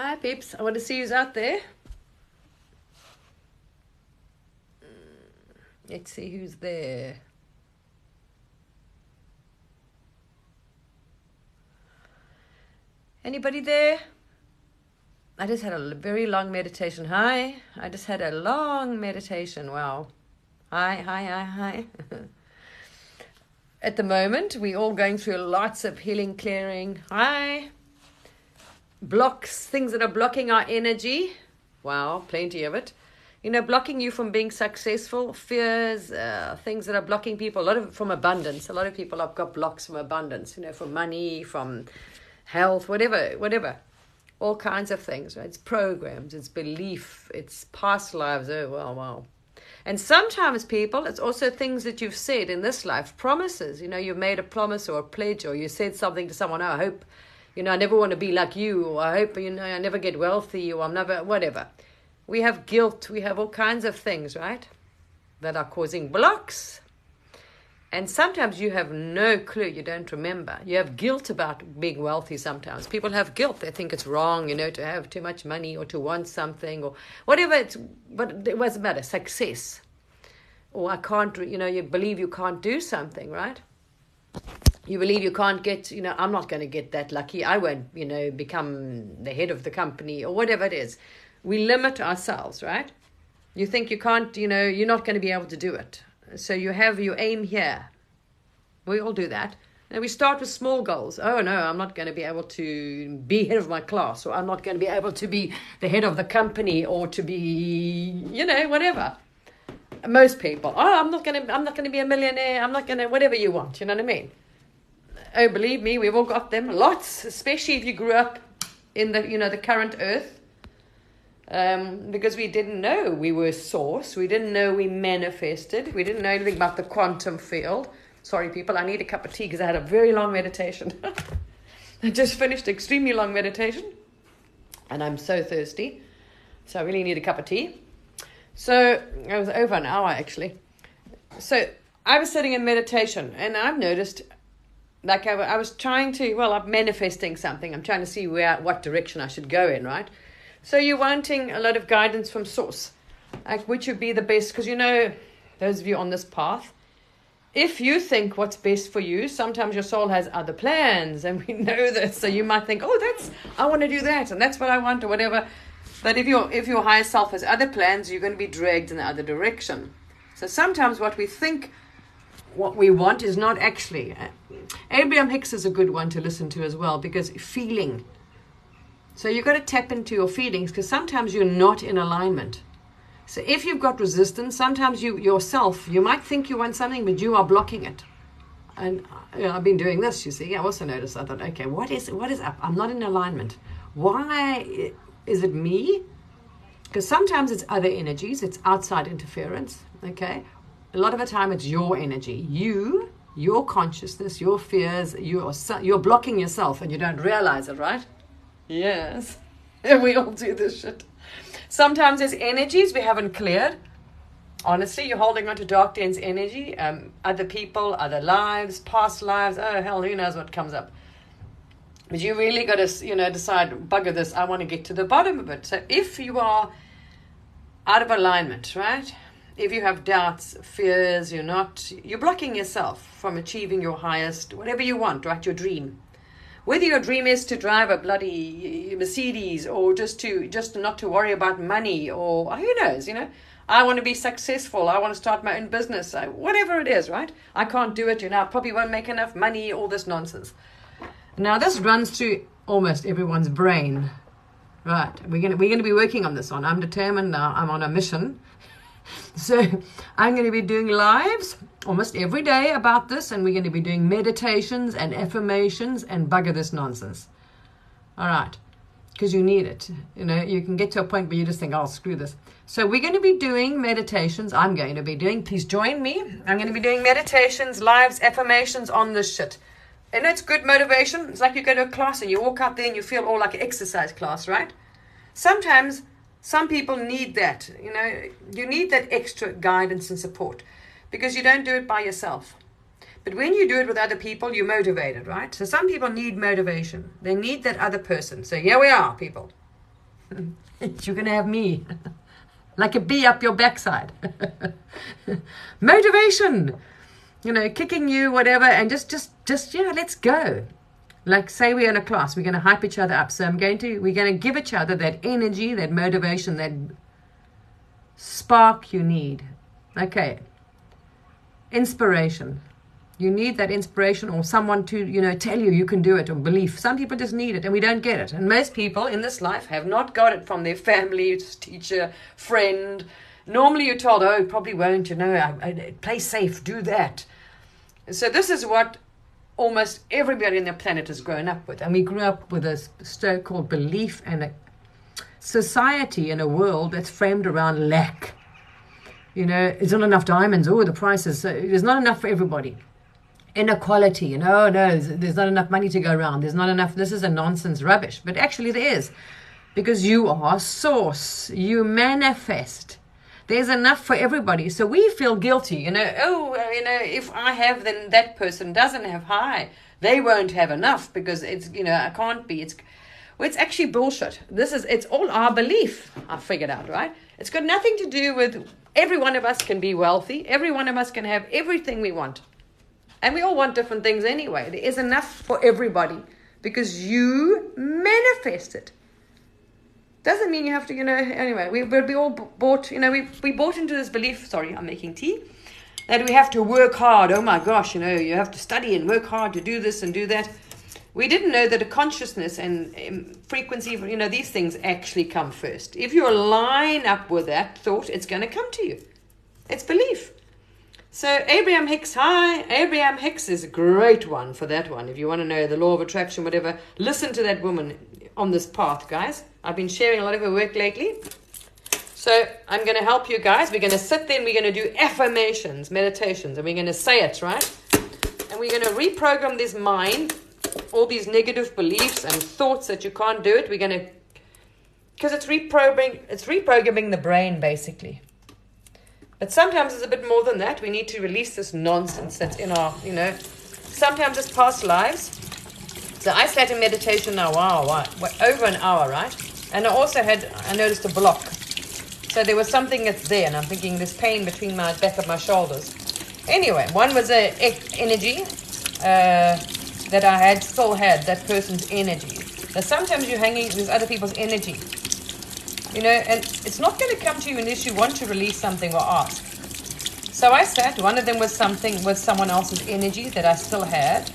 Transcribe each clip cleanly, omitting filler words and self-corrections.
Hi, peeps. I want to see who's out there. Let's see who's there. Anybody there? I just had a very long meditation. Hi. I just had a long meditation. Wow. Hi. At the moment, we're all going through lots of healing, clearing. Hi. Blocks, things that are blocking our energy. Wow, plenty of it. You know, blocking you from being successful, fears, things that are blocking people. A lot of it from abundance. A lot of people have got blocks from abundance, you know, from money, from health, whatever. All kinds of things, right? It's programs, it's belief, it's past lives. Oh, wow. And sometimes, people, it's also things that you've said in this life, promises. You know, you've made a promise or a pledge, or you said something to someone, oh, I hope, you know, I never want to be like you, or I hope, you know, I never get wealthy, or I'm never, whatever. We have guilt, we have all kinds of things, right, that are causing blocks. And sometimes you have no clue, you don't remember. You have guilt about being wealthy sometimes. People have guilt. They think it's wrong, you know, to have too much money or to want something or whatever. But it doesn't matter. Success. Or I can't, you know, you believe you can't do something, right? You believe you can't get, you know, I'm not going to get that lucky. I won't, you know, become the head of the company or whatever it is. We limit ourselves, right? You think you can't, you know, you're not going to be able to do it. So you have your aim here. We all do that. And we start with small goals. Oh, no, I'm not going to be able to be head of my class, or I'm not going to be able to be the head of the company, or to be, you know, whatever. Most people, oh, I'm not going to be a millionaire. I'm not going to, whatever you want. You know what I mean? Oh, believe me, we've all got them. Lots, especially if you grew up in the, you know, the current earth. Because we didn't know we were source. We didn't know we manifested. We didn't know anything about the quantum field. Sorry, people, I need a cup of tea because I had a very long meditation. I just finished an extremely long meditation. And I'm so thirsty. So I really need a cup of tea. So it was over an hour, actually. So I was sitting in meditation, and I've noticed, like I was trying to, well, I'm manifesting something. I'm trying to see what direction I should go in, right? So you're wanting a lot of guidance from source, like which would be the best, because you know, those of you on this path, if you think what's best for you, sometimes your soul has other plans, and we know this. So you might think, oh, I want to do that, and that's what I want, or whatever. But if your higher self has other plans, you're going to be dragged in the other direction. So sometimes what we think, what we want, is not actually. Abraham Hicks is a good one to listen to as well, because feeling. So you've got to tap into your feelings, because sometimes you're not in alignment. So if you've got resistance, sometimes you might think you want something, but you are blocking it. And you know, I've been doing this, you see. I also noticed, I thought, okay, what is up? I'm not in alignment. Why is it me? Because sometimes it's other energies, it's outside interference, okay? A lot of the time it's your energy. Your consciousness, your fears, you're blocking yourself and you don't realize it, right? Yes, we all do this shit. Sometimes there's energies we haven't cleared. Honestly, you're holding on to dark, dense energy. Other people, other lives, past lives. Oh, hell, who knows what comes up. But you really got to, you know, decide, bugger this, I want to get to the bottom of it. So if you are out of alignment, right? If you have doubts, fears, you're blocking yourself from achieving your highest, whatever you want, right? Your dream. Whether your dream is to drive a bloody Mercedes, or just not to worry about money, or who knows, you know, I want to be successful. I want to start my own business. Whatever it is, right? I can't do it. You know, I probably won't make enough money. All this nonsense. Now this runs through almost everyone's brain, right? We're gonna be working on this one. I'm determined now. I'm on a mission. So I'm going to be doing lives almost every day about this, and we're going to be doing meditations and affirmations and bugger this nonsense. All right, because you need it. You know, you can get to a point where you just think, oh, screw this. So we're going to be doing meditations. I'm going to be doing, please join me. I'm going to be doing meditations, lives, affirmations on this shit. And it's good motivation. It's like you go to a class and you walk out there and you feel all like an exercise class, right? Sometimes some people need that, you know, you need that extra guidance and support, because you don't do it by yourself. But when you do it with other people, you're motivated, right? So some people need motivation. They need that other person. So here we are, people. You're going to have me. Like a bee up your backside. Motivation. Kicking you, whatever, and just, let's go. Like, say we're in a class, we're going to hype each other up. So we're going to give each other that energy, that motivation, that spark you need. Okay. Inspiration. You need that inspiration or someone to, tell you can do it, or belief. Some people just need it and we don't get it. And most people in this life have not got it from their family, teacher, friend. Normally you're told, oh, probably won't, play safe, do that. So this is what almost everybody on the planet has grown up with. And we grew up with a so-called belief and a society in a world that's framed around lack. There's not enough diamonds. Oh, the prices. There's not enough for everybody. Inequality. No, there's not enough money to go around. There's not enough. This is a nonsense rubbish. But actually there is. Because you are source. You manifest. There's enough for everybody. So we feel guilty. If I have, then that person doesn't have. They won't have enough because it's, I can't be. It's actually bullshit. It's all our belief. I figured out, right? It's got nothing to do with every one of us can be wealthy. Every one of us can have everything we want. And we all want different things anyway. There is enough for everybody because you manifest it. Doesn't mean you have to, anyway, we all bought, we bought into this belief, sorry, I'm making tea, that we have to work hard. Oh my gosh, you have to study and work hard to do this and do that. We didn't know that a consciousness and frequency, these things actually come first. If you line up with that thought, it's going to come to you. It's belief. So Abraham Hicks, Abraham Hicks is a great one for that one. If you want to know the law of attraction, whatever, listen to that woman on this path, guys. I've been sharing a lot of her work lately. So I'm going to help you guys. We're going to sit there and we're going to do affirmations, meditations, and we're going to say it, right? And we're going to reprogram this mind, all these negative beliefs and thoughts that you can't do it. We're going to, because it's reprogramming the brain, basically. But sometimes it's a bit more than that. We need to release this nonsense that's in our, sometimes it's past lives. So I sat in meditation now, wow, over an hour, right? And I noticed a block. So there was something that's there, and I'm thinking this pain between my back of my shoulders. Anyway, one was a energy that I still had, that person's energy. Now sometimes you're hanging with other people's energy. And it's not going to come to you unless you want to release something or ask. So I sat, one of them was something with someone else's energy that I still had,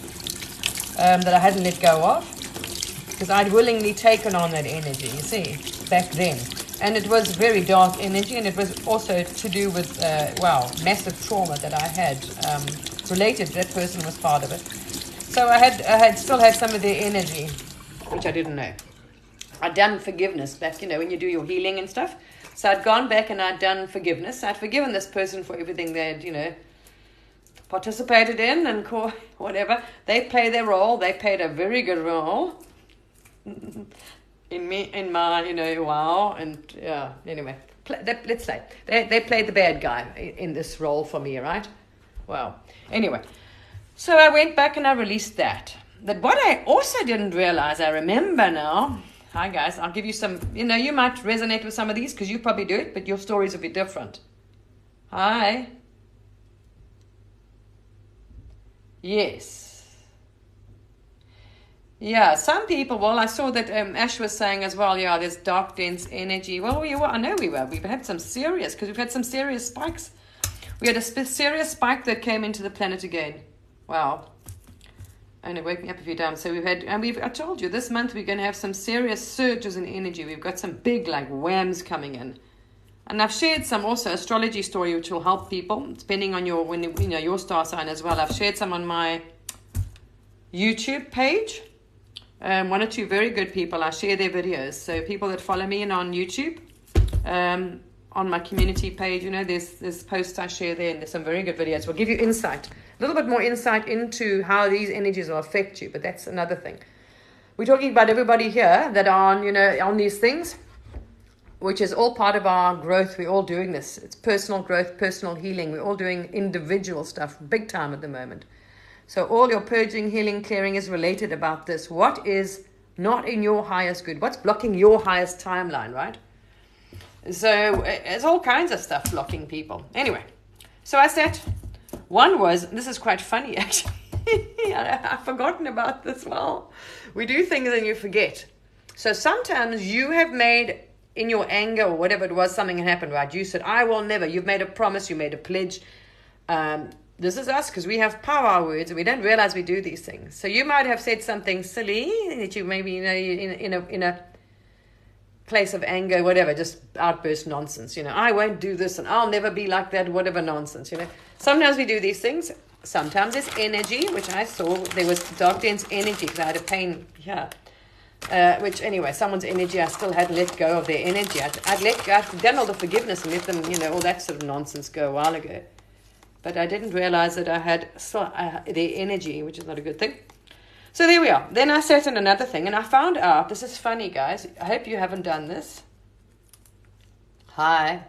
that I hadn't let go of, because I'd willingly taken on that energy, you see, back then. And it was very dark energy, and it was also to do with, massive trauma that I had related. That person was part of it. So I still had some of their energy, which I didn't know. I'd done forgiveness back, when you do your healing and stuff. So I'd gone back and I'd done forgiveness. I'd forgiven this person for everything they'd, participated in and whatever. They played their role. They played a very good role in my, wow. And yeah, anyway, let's say they played the bad guy in this role for me, right? Wow. Anyway, so I went back and I released that. But what I also didn't realize, I remember now. Hi guys, I'll give you some, you might resonate with some of these because you probably do it, but your stories will be different. Hi. Yes. Yeah, some people, well, I saw that Ash was saying as well, yeah, there's dark, dense energy. Well, I know we've had some serious, because we've had some serious spikes. We had a serious spike that came into the planet again. Wow. And it woke me up a few times. So I told you, this month we're going to have some serious surges in energy. We've got some big, whams coming in. And I've shared some also astrology story, which will help people, depending on your star sign as well. I've shared some on my YouTube page. One or two very good people, I share their videos. So people that follow me on YouTube, on my community page, there's posts I share there, and there's some very good videos. We'll give you insight. A little bit more insight into how these energies will affect you, but that's another thing. We're talking about everybody here that are on these things, which is all part of our growth. We're all doing this. It's personal growth, personal healing. We're all doing individual stuff big time at the moment. So all your purging, healing, clearing is related about this. What is not in your highest good. What's blocking your highest timeline, right? So it's all kinds of stuff blocking people. Anyway, so I said, one was, this is quite funny actually. I've forgotten about this. Well, we do things and you forget. So sometimes you have made, in your anger or whatever it was, something happened, right? You said, I will never. You've made a promise, you made a pledge. This is us, because we have power words and we don't realize we do these things. So you might have said something silly that you maybe, in a place of anger, whatever, just outburst nonsense. I won't do this and I'll never be like that, whatever nonsense. Sometimes we do these things. Sometimes it's energy, which I saw there was dark dense energy because I had a pain here. Which anyway, someone's energy, I still hadn't let go of their energy. I'd done all the forgiveness and let them, all that sort of nonsense go a while ago. But I didn't realize that I had their energy, which is not a good thing. So there we are. Then I sat in another thing and I found out, this is funny guys, I hope you haven't done this. Hi.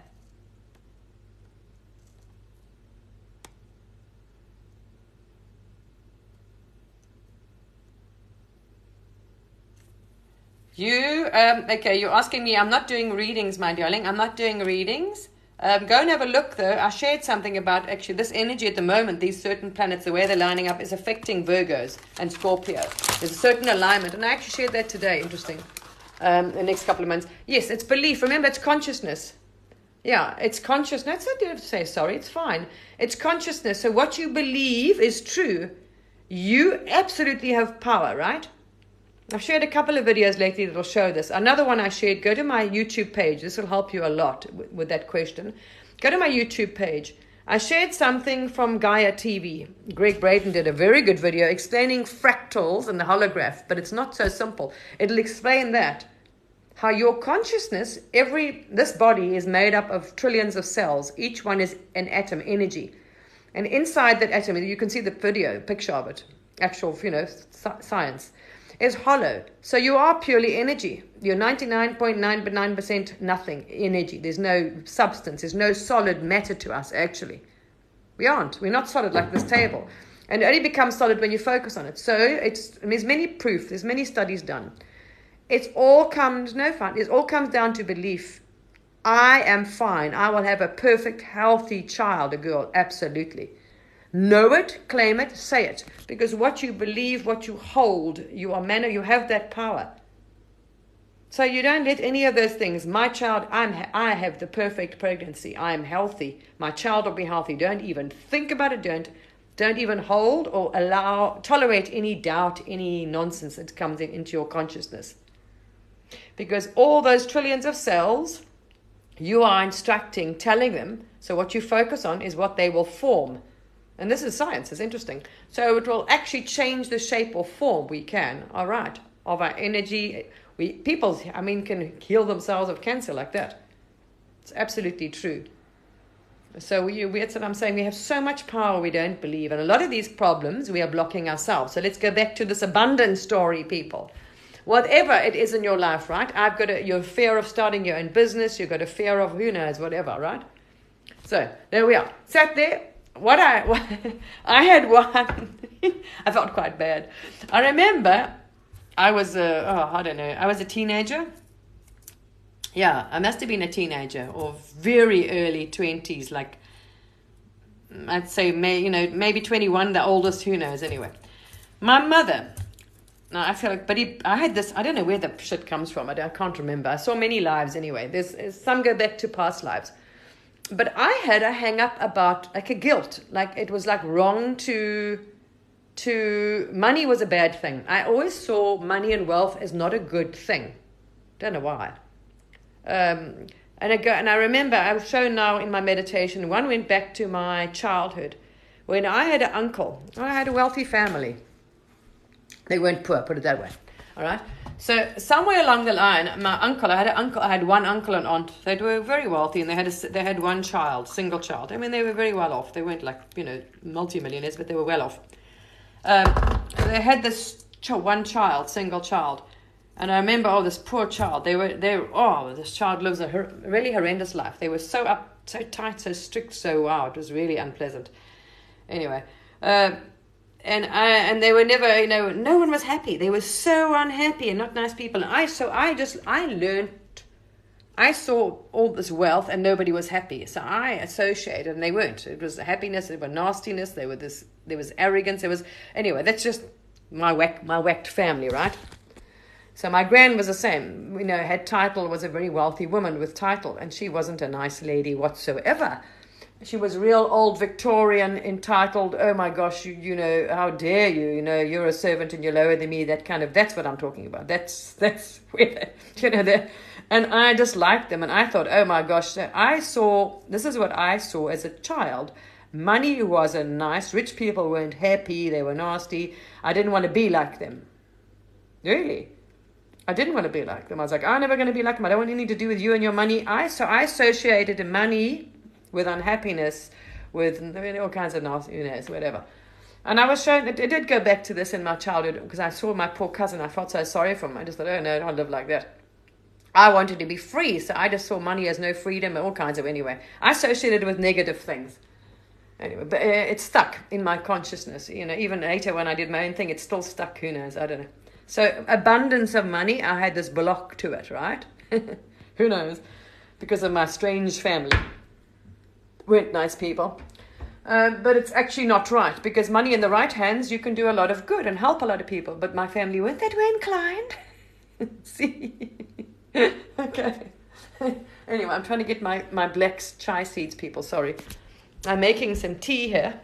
Okay, you're asking me, I'm not doing readings, my darling. I'm not doing readings. Go and have a look, though. I shared something about, actually, this energy at the moment, these certain planets, the way they're lining up, is affecting Virgos and Scorpio. There's a certain alignment, and I actually shared that today, interesting, the next couple of months. Yes, it's belief. Remember, it's consciousness. Yeah, it's consciousness. I don't have to say sorry, it's fine. It's consciousness. So what you believe is true. You absolutely have power, right? I've shared a couple of videos lately that will show this. Another one I shared, go to my YouTube page. This will help you a lot with that question. Go to my YouTube page. I shared something from Gaia TV. Greg Braden did a very good video explaining fractals and the holograph, but it's not so simple. It'll explain that. How your consciousness, this body is made up of trillions of cells. Each one is an atom, energy. And inside that atom, you can see the video, picture of it, actual, science, is hollow. So you are purely energy. You're 99.99% nothing, energy. There's no substance. There's no solid matter to us, actually. We aren't. We're not solid like this table. And it only becomes solid when you focus on it. So there's many proof. There's many studies done. It all comes down to belief. I am fine. I will have a perfect, healthy child, a girl. Absolutely. Know it, claim it, say it. Because what you believe, what you hold, you have that power. So you don't let any of those things. My child, I have the perfect pregnancy. I am healthy. My child will be healthy. Don't even think about it. Don't even hold or tolerate any doubt, any nonsense that comes into your consciousness. Because all those trillions of cells, you are instructing, telling them. So what you focus on is what they will form. And this is science, it's interesting. So it will actually change the shape or form, of our energy. People can heal themselves of cancer like that. It's absolutely true. So that's what I'm saying. We have so much power we don't believe. And a lot of these problems, we are blocking ourselves. So let's go back to this abundance story, people. Whatever it is in your life, right? Your fear of starting your own business. You've got a fear of who knows, whatever, right? So there we are. Sat there. I had one. I felt quite bad. I remember I was a teenager. Yeah, I must have been a teenager or very early 20s, like I'd say maybe 21, the oldest, who knows, anyway. My mother, now I feel like, I had this, I don't know where the shit comes from, I can't remember. I saw many lives anyway. There's some go back to past lives. But I had a hang up about like a guilt, like it was like wrong to money was a bad thing. I always saw money and wealth as not a good thing. Don't know why. And I remember I've shown now in my meditation. One went back to my childhood when I had an uncle. I had a wealthy family. They weren't poor, put it that way. All right. So somewhere along the line, I had one uncle and aunt. They were very wealthy, and they had one child, single child. I mean, they were very well off. They weren't like multi-millionaires, but they were well off. They had this one child, single child, and I remember, this poor child. This child lives a really horrendous life. They were so tight, so strict, so wow, it was really unpleasant. Anyway. And they were never, no one was happy. They were so unhappy and not nice people. And I saw all this wealth and nobody was happy. So I associated, and they weren't. It was happiness, there was nastiness, there was arrogance, anyway, that's just my whacked family, right? So my gran was the same, had title, was a very wealthy woman with title, and she wasn't a nice lady whatsoever. She was real old Victorian, entitled, oh my gosh, how dare you, you're a servant and you're lower than me, that's what I'm talking about. That's where, and I just liked them, and I thought, oh my gosh, this is what I saw as a child. Money wasn't nice, rich people weren't happy, they were nasty. I didn't want to be like them. Really. I didn't want to be like them. I was like, I'm never going to be like them. I don't want anything to do with you and your money. So I associated money with unhappiness, with all kinds of nasty, whatever. And I was shown, it did go back to this in my childhood, because I saw my poor cousin. I felt so sorry for him. I just thought, oh no, I don't live like that. I wanted to be free, so I just saw money as no freedom, all kinds of, anyway. I associated it with negative things. Anyway, but it stuck in my consciousness. Even later when I did my own thing, it still stuck. Who knows? I don't know. So abundance of money, I had this block to it, right? Who knows? Because of my strange family. Weren't nice people. But it's actually not right, because money in the right hands, you can do a lot of good and help a lot of people. But my family weren't that way inclined. See? Okay. Anyway, I'm trying to get my black chai seeds, people. Sorry. I'm making some tea here.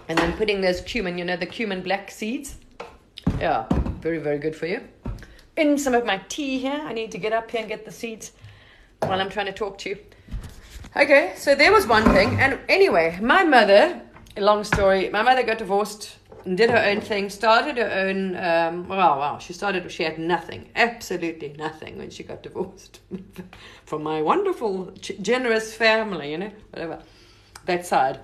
And I'm putting those cumin, the cumin black seeds. Yeah, very, very good for you. In some of my tea here. I need to get up here and get the seeds while I'm trying to talk to you. Okay, so there was one thing. And anyway, my mother, a long story, my mother got divorced and did her own thing, started her own, she had nothing, absolutely nothing when she got divorced from my wonderful, generous family, whatever, that side.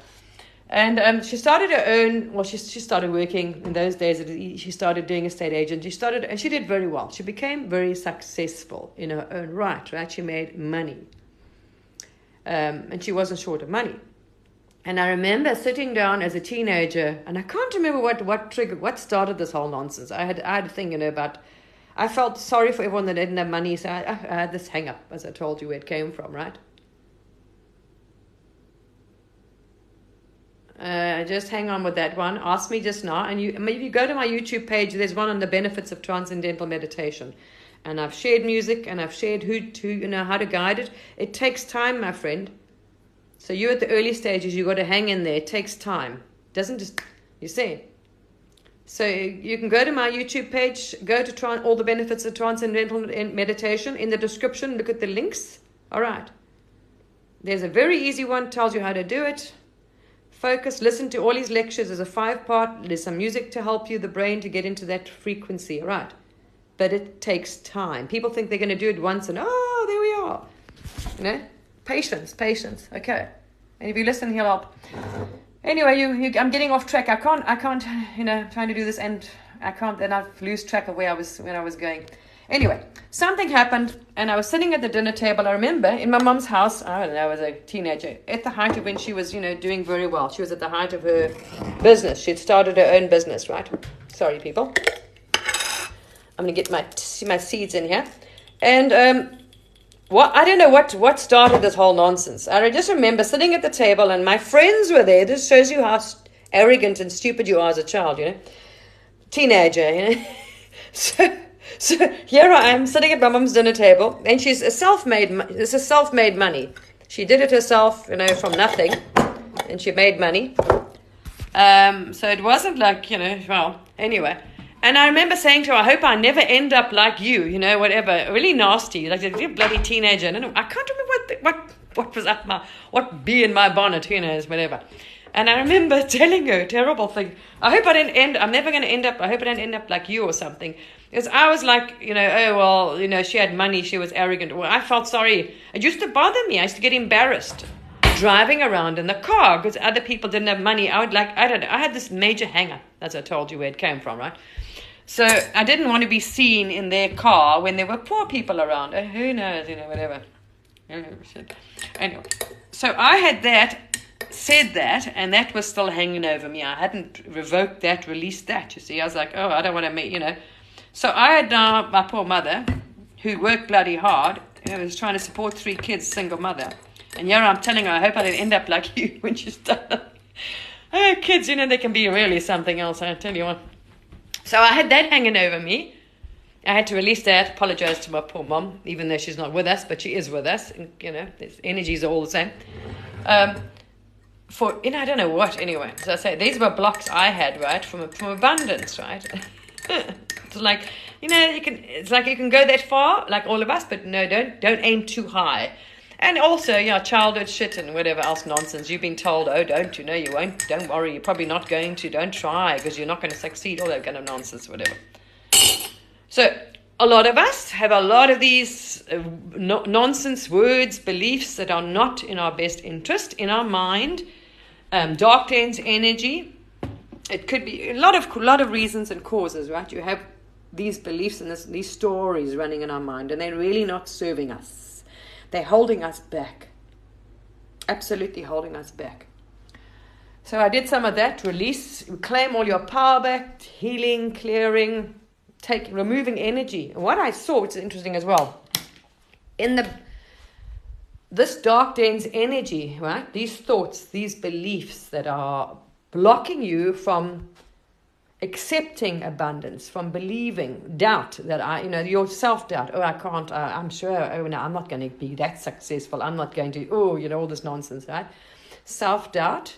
And she started her own, she started working in those days. She started doing estate agent. And she did very well. She became very successful in her own right? She made money. And she wasn't short of money. And I remember sitting down as a teenager, and I can't remember what started this whole nonsense. I had a thing, about, I felt sorry for everyone that didn't have money, so I had this hang up, as I told you where it came from, right? Just hang on with that one. Ask me just now. And if you go to my YouTube page, there's one on the benefits of transcendental meditation. And I've shared music, and I've shared how to guide it. It takes time, my friend. So you're at the early stages, you've got to hang in there. It takes time. It doesn't just, you see. So you can go to my YouTube page, go to all the benefits of transcendental meditation. In the description, look at the links. All right. There's a very easy one, tells you how to do it. Focus, listen to all his lectures. There's a 5-part. There's some music to help you, the brain, to get into that frequency. All right. But it takes time. People think they're going to do it once and, there we are. Patience. Okay. And if you listen, he'll help. Anyway, I'm getting off track. I can't, trying to do this, and I can't, then I lose track of when I was going. Anyway, something happened, and I was sitting at the dinner table. I remember in my mom's house, I don't know, I was a teenager, at the height of when she was, doing very well. She was at the height of her business. She'd started her own business, right? Sorry, people. I'm going to get my seeds in here. And I don't know what started this whole nonsense. I just remember sitting at the table, and my friends were there. This shows you how arrogant and stupid you are as a child, teenager, So here I am sitting at my mum's dinner table, and she's this is self-made money. She did it herself, from nothing, and she made money. So it wasn't like, anyway. And I remember saying to her, I hope I never end up like you, whatever, really nasty, like a bloody teenager. And I can't remember what was up what bee in my bonnet, who knows, whatever. And I remember telling her a terrible thing. I hope I never going to end up, I hope I don't end up like you or something. Because I was like, she had money, she was arrogant. Well, I felt sorry. It used to bother me. I used to get embarrassed driving around in the car because other people didn't have money. I had this major hang-up, as I told you where it came from, right? So I didn't want to be seen in their car when there were poor people around. Who knows, whatever. Anyway, so I had that said that, and that was still hanging over me. I hadn't revoked that, released that, you see. I was like, oh, I don't want to meet, So I had now my poor mother, who worked bloody hard, who was trying to support 3 kids, single mother. And here I'm telling her, I hope I don't end up like you when she's done. Oh, kids, they can be really something else, I tell you what. So I had that hanging over me. I had to release that, apologize to my poor mom, even though she's not with us, but she is with us. And, these energies are all the same. I don't know what, anyway. So I say, these were blocks I had, right, from abundance, right? It's like, it's like you can go that far, like all of us, but no, don't aim too high. And also, childhood shit and whatever else nonsense. You've been told, oh, don't, you won't, don't worry, you're probably not going to, don't try, because you're not going to succeed, all that kind of nonsense, whatever. So a lot of us have a lot of these nonsense words, beliefs that are not in our best interest, in our mind, dark dense energy. It could be a lot of reasons and causes, right? You have these beliefs and these stories running in our mind, and they're really not serving us. They're holding us back, absolutely holding us back. So I did some of that, release, claim all your power back, healing, clearing, removing energy. And what I saw, which is interesting as well, in this dark dense energy, right? These thoughts, these beliefs that are blocking you from accepting abundance, from believing, doubt that your self-doubt. Oh, I can't. I'm sure. Oh, no, I'm not going to be that successful. I'm not going to. Oh, all this nonsense, right? Self-doubt.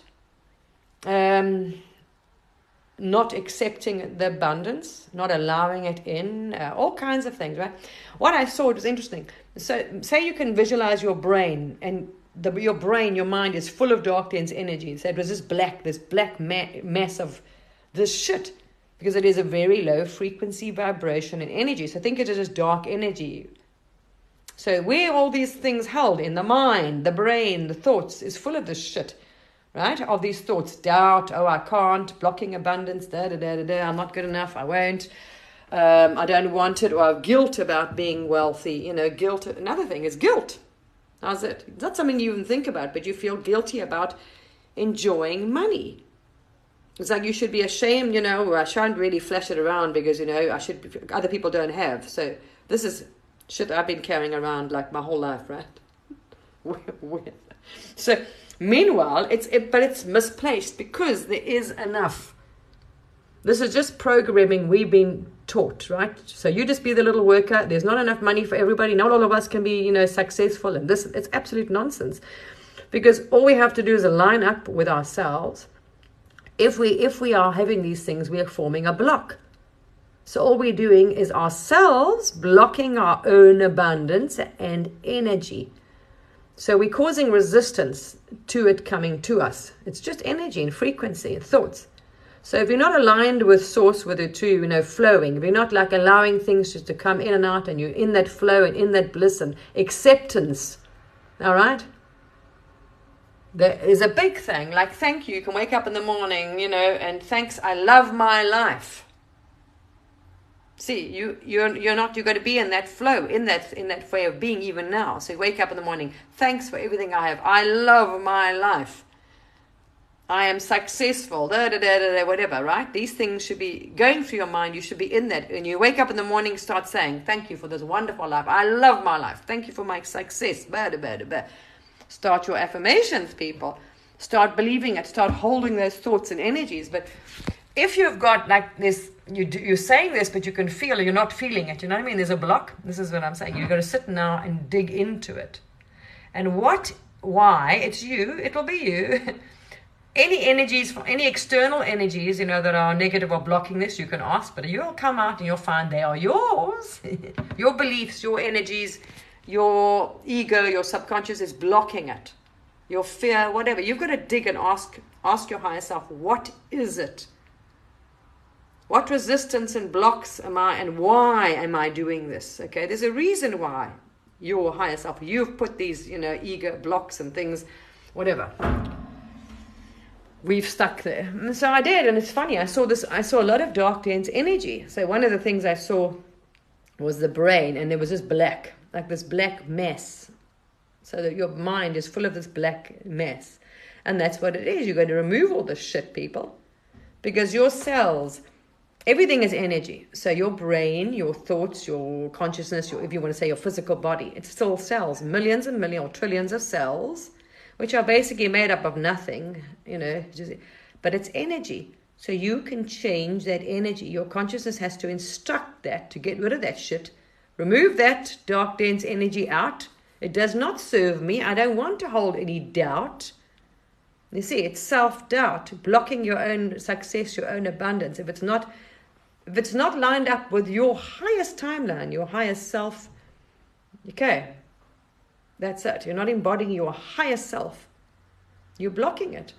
Not accepting the abundance, not allowing it in, all kinds of things, right? What I saw, it was interesting. So say you can visualize your brain, and your mind is full of dark dense energy. So it was this black mass of this shit, because it is a very low frequency vibration and energy. So think it as dark energy. So where all these things held in the mind, the brain, the thoughts, is full of this shit. Right? Of these thoughts, doubt, oh, I can't, blocking abundance, I'm not good enough, I won't, I don't want it, or I have guilt about being wealthy, guilt. Another thing is guilt. How's it? It's not something you even think about, but you feel guilty about enjoying money. It's like you should be ashamed, I shouldn't really flash it around because, other people don't have. So this is shit I've been carrying around like my whole life, right? So, meanwhile, it's misplaced because there is enough. This is just programming we've been taught, right? So you just be the little worker. There's not enough money for everybody. Not all of us can be, successful. And it's absolute nonsense, because all we have to do is align up with ourselves. If we are having these things, we are forming a block. So all we're doing is ourselves blocking our own abundance and energy. So we're causing resistance to it coming to us. It's just energy and frequency and thoughts. So if you're not aligned with source, with it too, flowing, if you're not like allowing things just to come in and out, and you're in that flow and in that bliss and acceptance, all right? There is a big thing, like thank you. You can wake up in the morning, and thanks, I love my life. See, you're going to be in that flow, in that way of being even now. So you wake up in the morning, thanks for everything I have. I love my life. I am successful, whatever, right? These things should be going through your mind. You should be in that. And you wake up in the morning, start saying, thank you for this wonderful life. I love my life. Thank you for my success. Start your affirmations, people. Start believing it. Start holding those thoughts and energies. But if you've got like this, you're saying this, but you can feel you're not feeling it. You know what I mean? There's a block. This is what I'm saying. You've got to sit now and dig into it. And why? It's you. It'll be you. Any energies, any external energies, that are negative or blocking this, you can ask, but you'll come out and you'll find they are yours. Your beliefs, your energies, your ego, your subconscious is blocking it. Your fear, whatever. You've got to dig and ask your higher self, what is it? What resistance and blocks am I, and why am I doing this? Okay, there's a reason why your higher self, you've put these, ego blocks and things, whatever. We've stuck there. And so I did, and it's funny, I saw a lot of dark dense energy. So one of the things I saw was the brain, and there was this black mess. So that your mind is full of this black mess. And that's what it is. You're going to remove all this shit, people. Because your cells, everything is energy. So your brain, your thoughts, your consciousness, if you want to say your physical body, it's still cells, millions and millions or trillions of cells, which are basically made up of nothing, but it's energy. So you can change that energy. Your consciousness has to instruct that to get rid of that shit. Remove that dark, dense energy out. It does not serve me. I don't want to hold any doubt. You see, it's self-doubt, blocking your own success, your own abundance. If it's not lined up with your highest timeline, your highest self, okay, that's it. You're not embodying your highest self. You're blocking it.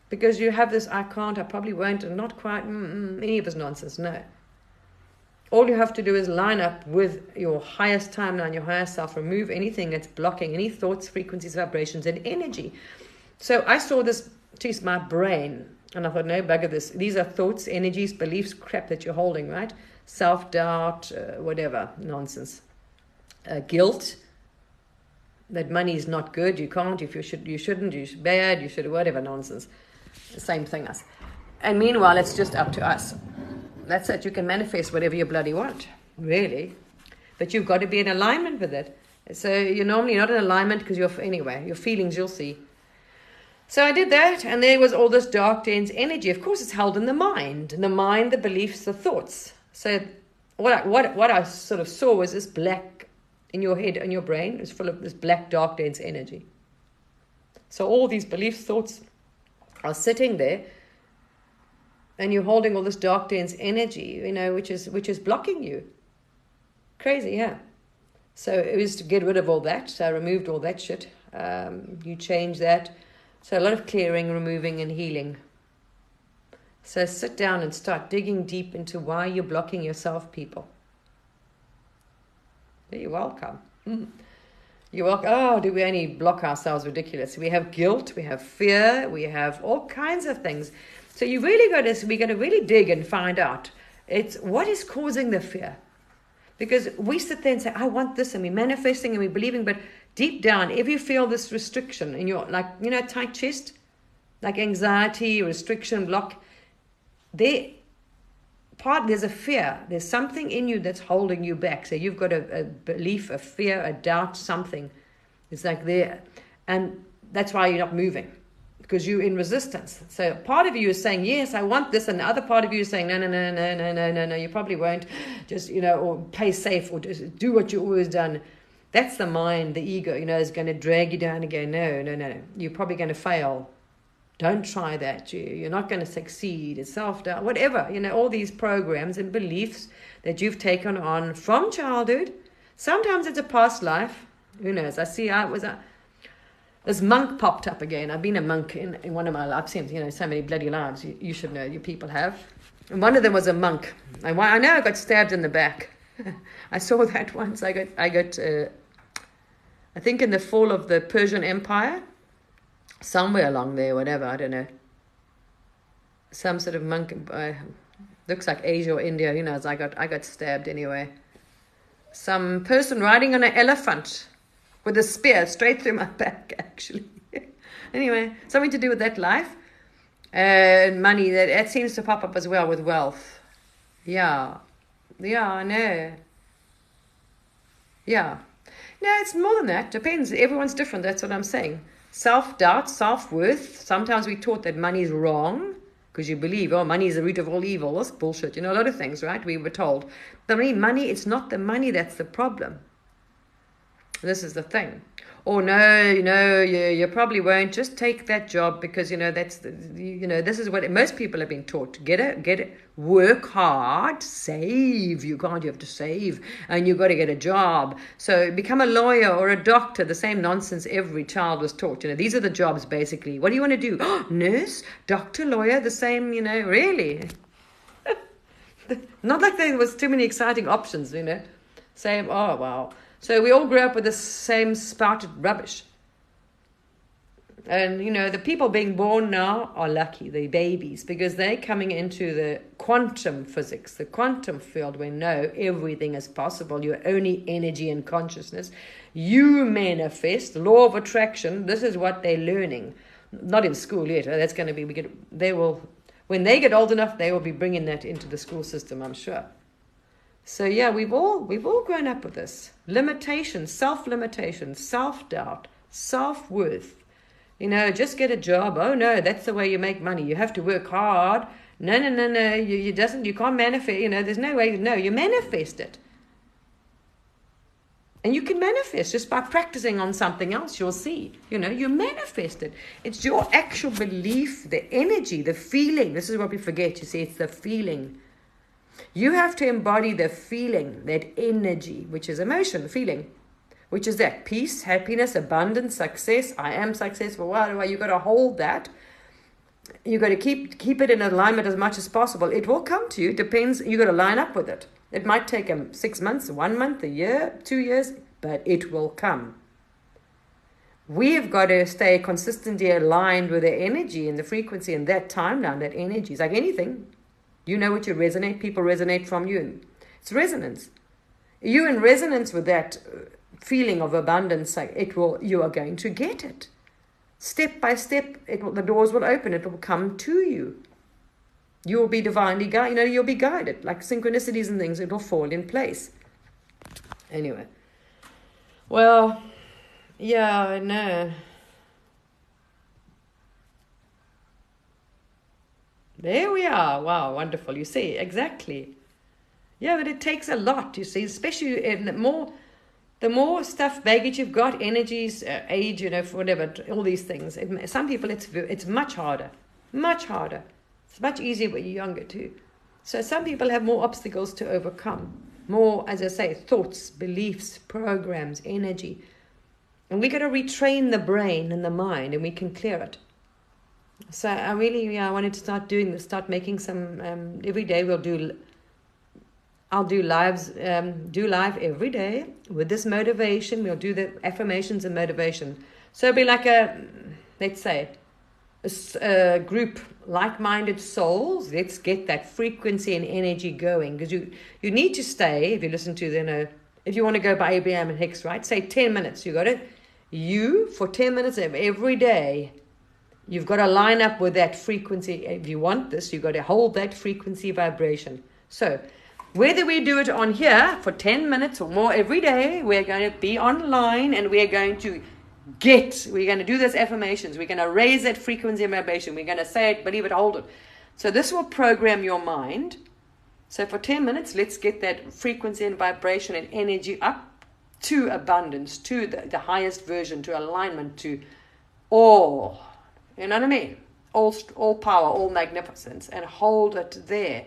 Because you have this, I can't, I probably won't, and not quite, any of this nonsense, no. All you have to do is line up with your highest timeline, your highest self. Remove anything that's blocking, any thoughts, frequencies, vibrations, and energy. So I saw this, geez, my brain, and I thought, no, bugger this. These are thoughts, energies, beliefs, crap that you're holding, right? Self-doubt, whatever, nonsense. Guilt, that money is not good, you can't, if you shouldn't, you should bad, you should, whatever, nonsense. The same thing as. And meanwhile, it's just up to us. That's it. You can manifest whatever you bloody want, really. But you've got to be in alignment with it. So you're normally not in alignment because your feelings, you'll see. So I did that, and there was all this dark, dense energy. Of course, it's held in the mind. In the mind, the beliefs, the thoughts. So what I sort of saw was this black in your head and your brain. It was full of this black, dark, dense energy. So all these beliefs, thoughts are sitting there, and you're holding all this dark, dense energy, which is blocking you. Crazy, yeah. So it was to get rid of all that. So I removed all that shit. You change that. So a lot of clearing, removing, and healing. So sit down and start digging deep into why you're blocking yourself, people. You're welcome. You're welcome. Oh, do we only block ourselves? Ridiculous. We have guilt, we have fear, we have all kinds of things. So we're going to really dig and find out it's what is causing the fear. Because we sit there and say, I want this, and we're manifesting and we're believing, but deep down, if you feel this restriction in your, tight chest, like anxiety, restriction, block, there's a fear. There's something in you that's holding you back. So you've got a belief, a fear, a doubt, something. It's like there. And that's why you're not moving. Because you're in resistance. So part of you is saying, yes, I want this. And the other part of you is saying, no, you probably won't. Just, or play safe or just do what you've always done. That's the mind, the ego, is going to drag you down and go, no. You're probably going to fail. Don't try that. You're not going to succeed. It's self-doubt, whatever. All these programs and beliefs that you've taken on from childhood. Sometimes it's a past life. Who knows? I see this monk popped up again. I've been a monk in one of my lives. I've seen, so many bloody lives. You should know, you people have. And one of them was a monk. I know I got stabbed in the back. I saw that once. I got I think in the fall of the Persian Empire, somewhere along there, whatever, I don't know. Some sort of monk, looks like Asia or India, who knows. I got stabbed anyway. Some person riding on an elephant with a spear straight through my back, actually. Anyway, something to do with that life. And money, that seems to pop up as well with wealth. Yeah, I know. Yeah. No, it's more than that. Depends. Everyone's different. That's what I'm saying. Self-doubt, self-worth. Sometimes we're taught that money is wrong because you believe, money is the root of all evil. That's bullshit. A lot of things, right? We were told. But money, it's not the money that's the problem. This is the thing. Or no, you probably won't. Just take that job because, that's, this is what most people have been taught. Get it, work hard, save. You have to save and you've got to get a job. So become a lawyer or a doctor, the same nonsense every child was taught. These are the jobs basically. What do you want to do? Nurse, doctor, lawyer, the same, really. Not like there was too many exciting options, Same, oh, wow. So we all grew up with the same spouted rubbish. And, the people being born now are lucky, the babies, because they're coming into the quantum physics, the quantum field where no, everything is possible. You're only energy and consciousness. You manifest, law of attraction. This is what they're learning. Not in school yet. That's going to be, when they get old enough, they will be bringing that into the school system, I'm sure. So yeah, we've all grown up with this. Limitations, self-limitation, self-doubt, self-worth. Just get a job. Oh no, that's the way you make money. You have to work hard. No. You can't manifest. There's no way. No, you manifest it. And you can manifest just by practicing on something else. You'll see. You manifest it. It's your actual belief, the energy, the feeling. This is what we forget. You see, it's the feeling. You have to embody the feeling, that energy, which is emotion, feeling. Which is that peace, happiness, abundance, success. I am successful. Why? You got to hold that. You got to keep it in alignment as much as possible. It will come to you. Depends. You got to line up with it. It might take 6 months, 1 month, a year, 2 years, but it will come. We've got to stay consistently aligned with the energy and the frequency and that timeline. That energy is like anything. You know what you resonate. People resonate from you. And it's resonance. You're in resonance with that feeling of abundance. You are going to get it. Step by step, the doors will open. It will come to you. You will be divinely guided. You'll be guided. Like synchronicities and things, it will fall in place. Anyway. Well, yeah, I know. There we are. Wow, wonderful. You see, exactly. Yeah, but it takes a lot, you see, especially the more stuff, baggage you've got, energies, age, whatever, all these things. Some people, it's much harder. Much harder. It's much easier when you're younger too. So some people have more obstacles to overcome. More, as I say, thoughts, beliefs, programs, energy. And we got to retrain the brain and the mind, and we can clear it. So I wanted to start doing this, start making some, every day I'll do live every day with this motivation. We'll do the affirmations and motivation. So it'll be like let's say, a group, like-minded souls. Let's get that frequency and energy going. Because you need to stay, if you listen to, if you want to go by Abraham and Hicks, right? Say 10 minutes. You got it? For 10 minutes of every day, you've got to line up with that frequency. If you want this, you've got to hold that frequency vibration. So whether we do it on here for 10 minutes or more every day, we're going to be online and we're going to do those affirmations. We're going to raise that frequency and vibration. We're going to say it, believe it, hold it. So this will program your mind. So for 10 minutes, let's get that frequency and vibration and energy up to abundance, to the highest version, to alignment, to all. You know what I mean? All power, all magnificence, and hold it there.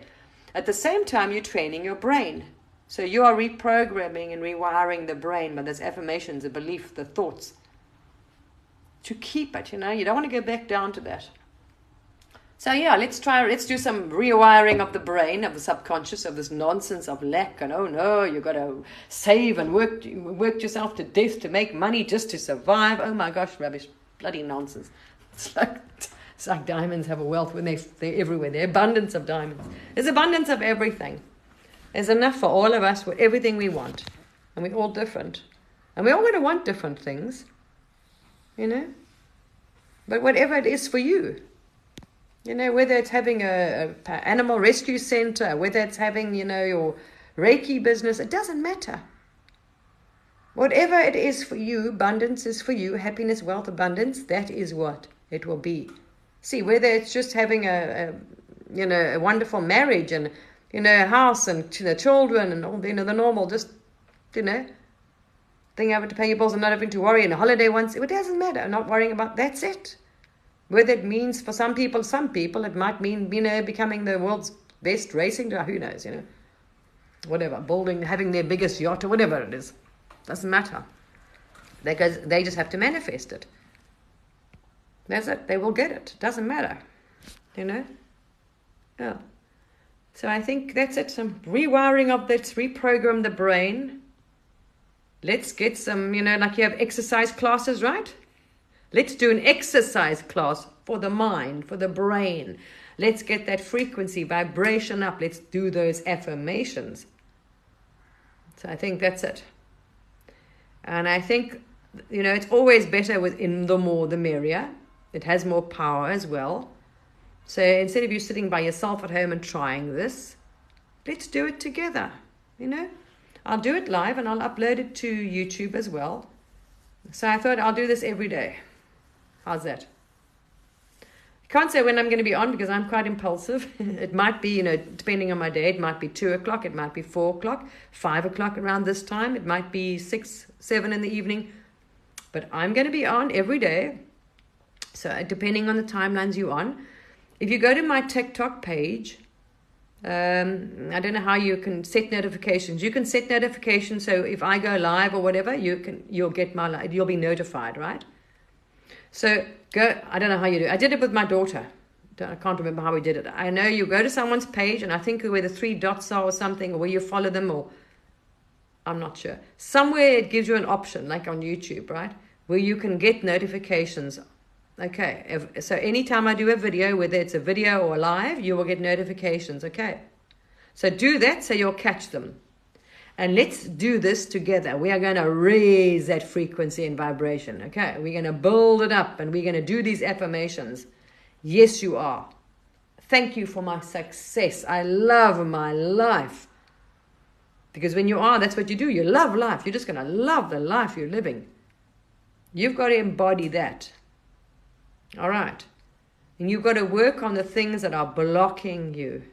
At the same time, you're training your brain. So you are reprogramming and rewiring the brain by those affirmations, the belief, the thoughts, to keep it. You don't want to go back down to that. So yeah, let's do some rewiring of the brain, of the subconscious, of this nonsense of lack and, oh no, you've got to save and work yourself to death to make money just to survive. Oh my gosh, rubbish, bloody nonsense. It's like diamonds have a wealth when they're everywhere. The abundance of diamonds. There's abundance of everything. There's enough for all of us with everything we want. And we're all different. And we're all going to want different things. But whatever it is for you. Whether it's having a animal rescue center, whether it's having, your Reiki business, it doesn't matter. Whatever it is for you, abundance is for you, happiness, wealth, abundance, that is what it will be. See, whether it's just having a wonderful marriage and, a house and, children and all, the normal, just, thing having to pay your bills and not having to worry and a holiday once, it doesn't matter. Not worrying about, that's it. Whether it means for some people, it might mean, becoming the world's best racing driver, who knows, whatever, having their biggest yacht or whatever it is. Doesn't matter. Because they just have to manifest it. That's it. They will get it. Doesn't matter. Yeah. So I think that's it. Some rewiring of let's reprogram the brain. Let's get some, like you have exercise classes, right? Let's do an exercise class for the mind, for the brain. Let's get that frequency, vibration up. Let's do those affirmations. So I think that's it. And I think, it's always better within the more the merrier. It has more power as well. So instead of you sitting by yourself at home and trying this, let's do it together. I'll do it live and I'll upload it to YouTube as well. So I thought I'll do this every day. How's that? I can't say when I'm going to be on because I'm quite impulsive. It might be, depending on my day, it might be 2 o'clock, it might be 4 o'clock, 5 o'clock around this time. It might be 6, 7 in the evening. But I'm going to be on every day. So depending on the timelines you're on. If you go to my TikTok page, I don't know how you can set notifications. You can set notifications, so if I go live or whatever, you'll be notified, right? So go. I don't know how you do it. I did it with my daughter. I can't remember how we did it. I know you go to someone's page, and I think where the 3 dots are or something, or where you follow them, or I'm not sure. Somewhere it gives you an option, like on YouTube, right, where you can get notifications. Okay, so anytime I do a video, whether it's a video or live, you will get notifications, okay? So do that so you'll catch them. And let's do this together. We are going to raise that frequency and vibration, okay? We're going to build it up and we're going to do these affirmations. Yes, you are. Thank you for my success. I love my life. Because when you are, that's what you do. You love life. You're just going to love the life you're living. You've got to embody that. All right. And you've got to work on the things that are blocking you.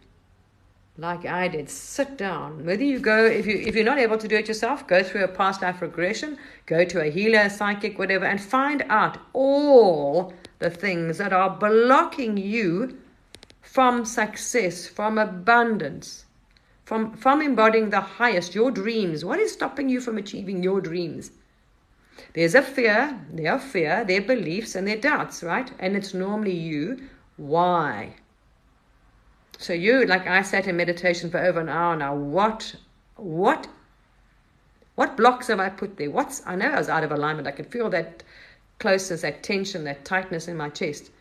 Like I did. Sit down. Whether you go, if you're not able to do it yourself, go through a past life regression, go to a healer, a psychic, whatever, and find out all the things that are blocking you from success, from abundance, from embodying the highest, your dreams. What is stopping you from achieving your dreams? There's a fear, their beliefs and their doubts, right? And it's normally you. Why? So like I sat in meditation for over an hour now. What blocks have I put there? I know I was out of alignment. I could feel that closeness, that tension, that tightness in my chest.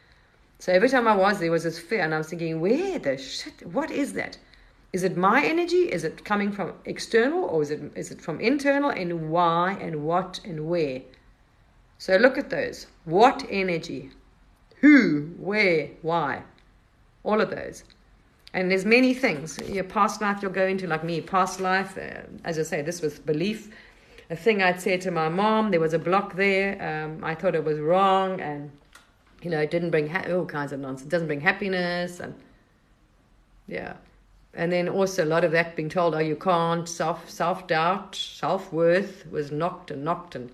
So every time there was this fear, and I was thinking, where the shit? What is that? Is it my energy? Is it coming from external, or is it from internal? And why and what and where? So look at those. What energy? Who? Where? Why? All of those. And there's many things. Your past life you'll go into, like me, past life. As I say, this was belief. A thing I'd said to my mom, there was a block there. I thought it was wrong, and it didn't bring all kinds of nonsense. It doesn't bring happiness, and yeah. And then also a lot of that being told, you can't, self-doubt, self-worth was knocked, and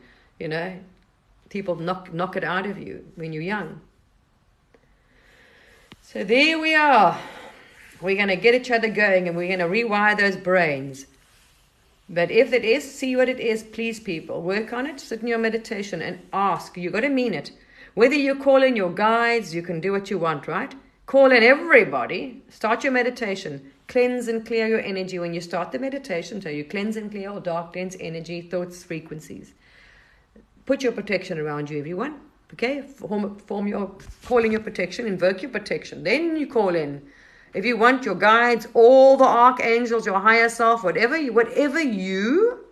people knock it out of you when you're young. So there we are. We're going to get each other going, and we're going to rewire those brains. But if it is, see what it is, please, people. Work on it, sit in your meditation and ask. You've got to mean it. Whether you call in your guides, you can do what you want, right? Call in everybody. Start your meditation. Cleanse and clear your energy when you start the meditation. So you cleanse and clear all dark, dense energy, thoughts, frequencies. Put your protection around you, everyone. Okay? Call in your protection. Invoke your protection. Then you call in. If you want your guides, all the archangels, your higher self, whatever you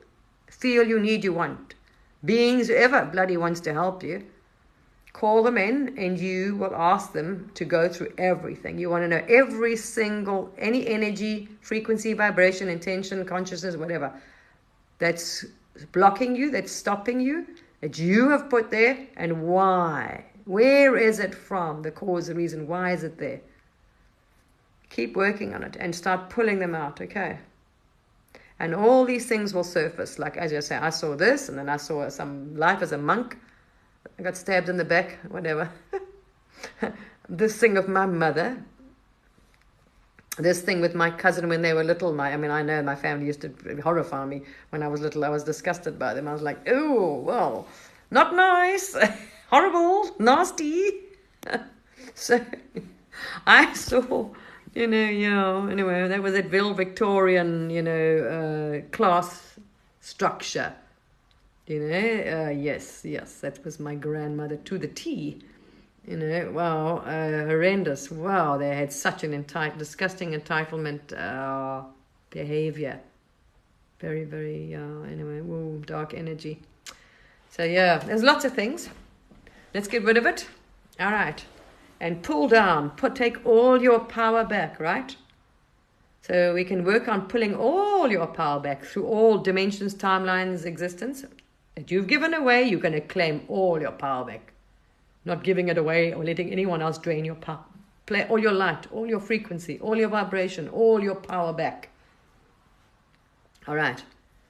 feel you need, you want. Beings, whoever bloody wants to help you. Call them in and you will ask them to go through everything. You want to know every single, any energy, frequency, vibration, intention, consciousness, whatever, that's blocking you, that's stopping you, that you have put there, and why. Where is it from? The cause, the reason. Why is it there? Keep working on it and start pulling them out, okay? And all these things will surface. Like, as I say, I saw this, and then I saw some life as a monk. I got stabbed in the back, whatever. This thing of my mother. This thing with my cousin when they were little. I know my family used to horrify me when I was little. I was disgusted by them. I was like, oh, well, not nice. Horrible, nasty. So I saw, anyway, that was that Victorian, class structure. Yes, that was my grandmother to the T. Wow, horrendous. Wow, they had such an disgusting entitlement behavior. Very, very, anyway, dark energy. So yeah, there's lots of things. Let's get rid of it. All right. And pull down, take all your power back, right? So we can work on pulling all your power back through all dimensions, timelines, existence. That you've given away, you're going to claim all your power back. Not giving it away or letting anyone else drain your power. Play all your light, all your frequency, all your vibration, all your power back. All right.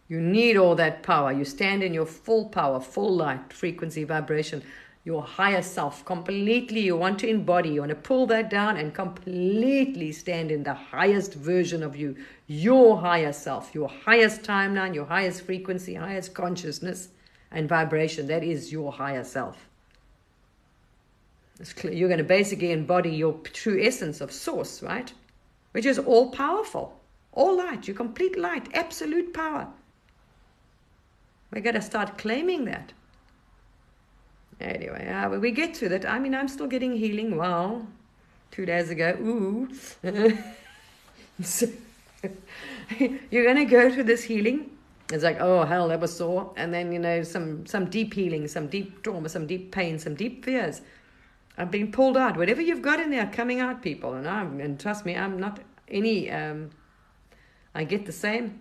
You need all that power. You stand in your full power, full light, frequency, vibration, your higher self. Completely, you want to embody. You want to pull that down and completely stand in the highest version of you. Your higher self, your highest timeline, your highest frequency, highest consciousness and vibration. That is your higher self. You're going to basically embody your true essence of source, right? Which is all powerful, all light, your complete light, absolute power. We're going to start claiming that. Anyway, when we get through that, I mean, I'm still getting healing. Wow. 2 days ago. Ooh. So, you're going to go through this healing. It's like, oh, hell, that was sore. And then, some deep healing, some deep trauma, some deep pain, some deep fears. I'm being pulled out. Whatever you've got in there, coming out, people. And trust me, I'm not any, I get the same.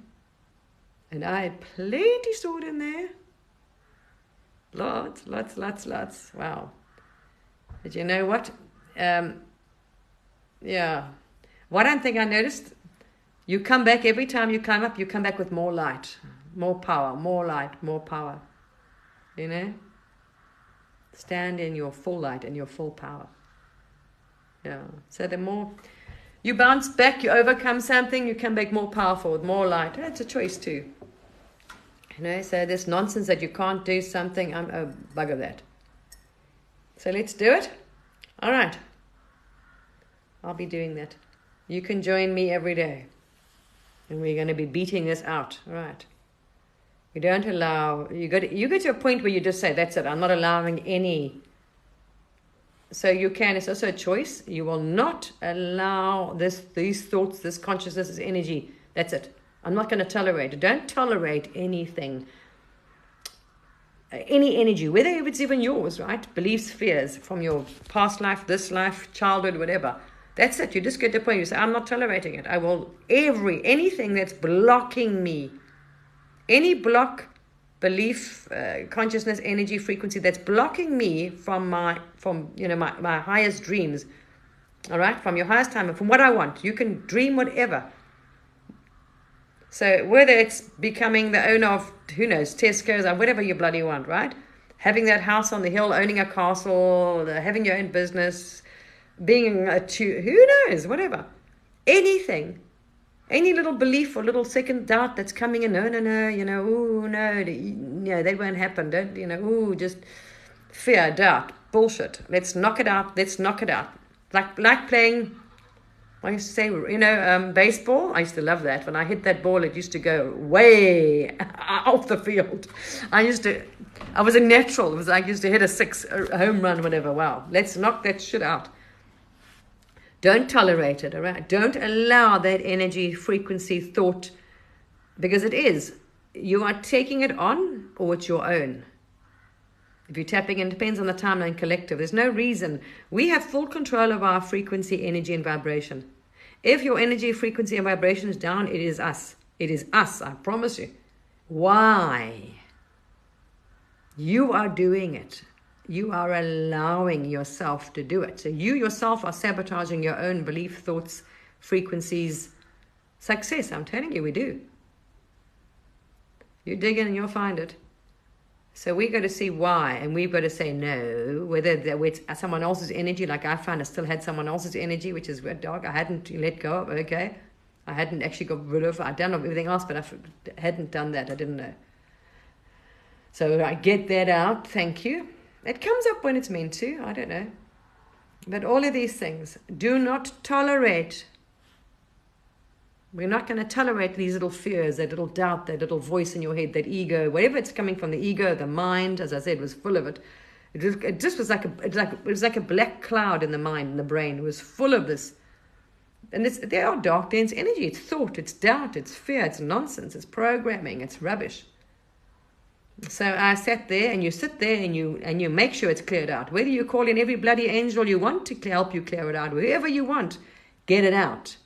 And I had plenty stored in there. Lots. Wow. But you know what? Yeah. One thing I noticed, you come back every time you climb up, you come back with more light, more power, more light, more power. Stand in your full light and your full power. Yeah. So the more you bounce back, you overcome something, you come back more powerful with more light. It's a choice too. So this nonsense that you can't do something, I'm a bug of that. So let's do it. All right. I'll be doing that. You can join me every day. And we're going to be beating this out. All right. We don't allow, you get to a point where you just say, that's it, I'm not allowing any. So it's also a choice. You will not allow these thoughts, this consciousness, this energy. That's it. I'm not going to tolerate it. Don't tolerate anything, any energy, whether it's even yours, right? Beliefs, fears from your past life, this life, childhood, whatever. That's it. You just get to the point, you say, I'm not tolerating it. I will, anything that's blocking me, any block, belief, consciousness, energy, frequency that's blocking me from my highest dreams, all right? From your highest time, from what I want. You can dream whatever. So whether it's becoming the owner of, who knows, Tesco's or whatever you bloody want, right? Having that house on the hill, owning a castle, having your own business, being who knows, whatever. Anything. Any little belief or little second doubt that's coming in, no, that won't happen. Don't, just fear, doubt, bullshit. Let's knock it out. Like playing, I used to say, baseball. I used to love that. When I hit that ball, it used to go way off the field. I was a natural. It was like I used to hit a home run, whatever. Wow. Let's knock that shit out. Don't tolerate it, all right? Don't allow that energy, frequency, thought, because it is. You are taking it on or it's your own. If you're tapping in, it depends on the timeline collective. There's no reason. We have full control of our frequency, energy, and vibration. If your energy, frequency, and vibration is down, it is us. It is us, I promise you. Why? You are doing it. You are allowing yourself to do it. So you yourself are sabotaging your own belief, thoughts, frequencies, success. I'm telling you, we do. You dig in and you'll find it. So we've got to see why, and we've got to say no, whether it's someone else's energy, like I found I still had someone else's energy, which is red dog. I hadn't let go of, okay. I hadn't actually got rid of, I'd done everything else, but I hadn't done that. I didn't know. So I get that out. Thank you. It comes up when it's meant to. I don't know. But all of these things, do not tolerate We're not going to tolerate these little fears, that little doubt, that little voice in your head, that ego, whatever it's coming from, the ego, the mind, as I said, was full of it. It just was it was like a black cloud in the mind and the brain. It was full of this. And there are dark, dense energy. It's thought, it's doubt, it's fear, it's nonsense, it's programming, it's rubbish. So I sat there, and you sit there and you make sure it's cleared out. Whether you call in every bloody angel you want to help you clear it out, whoever you want, get it out.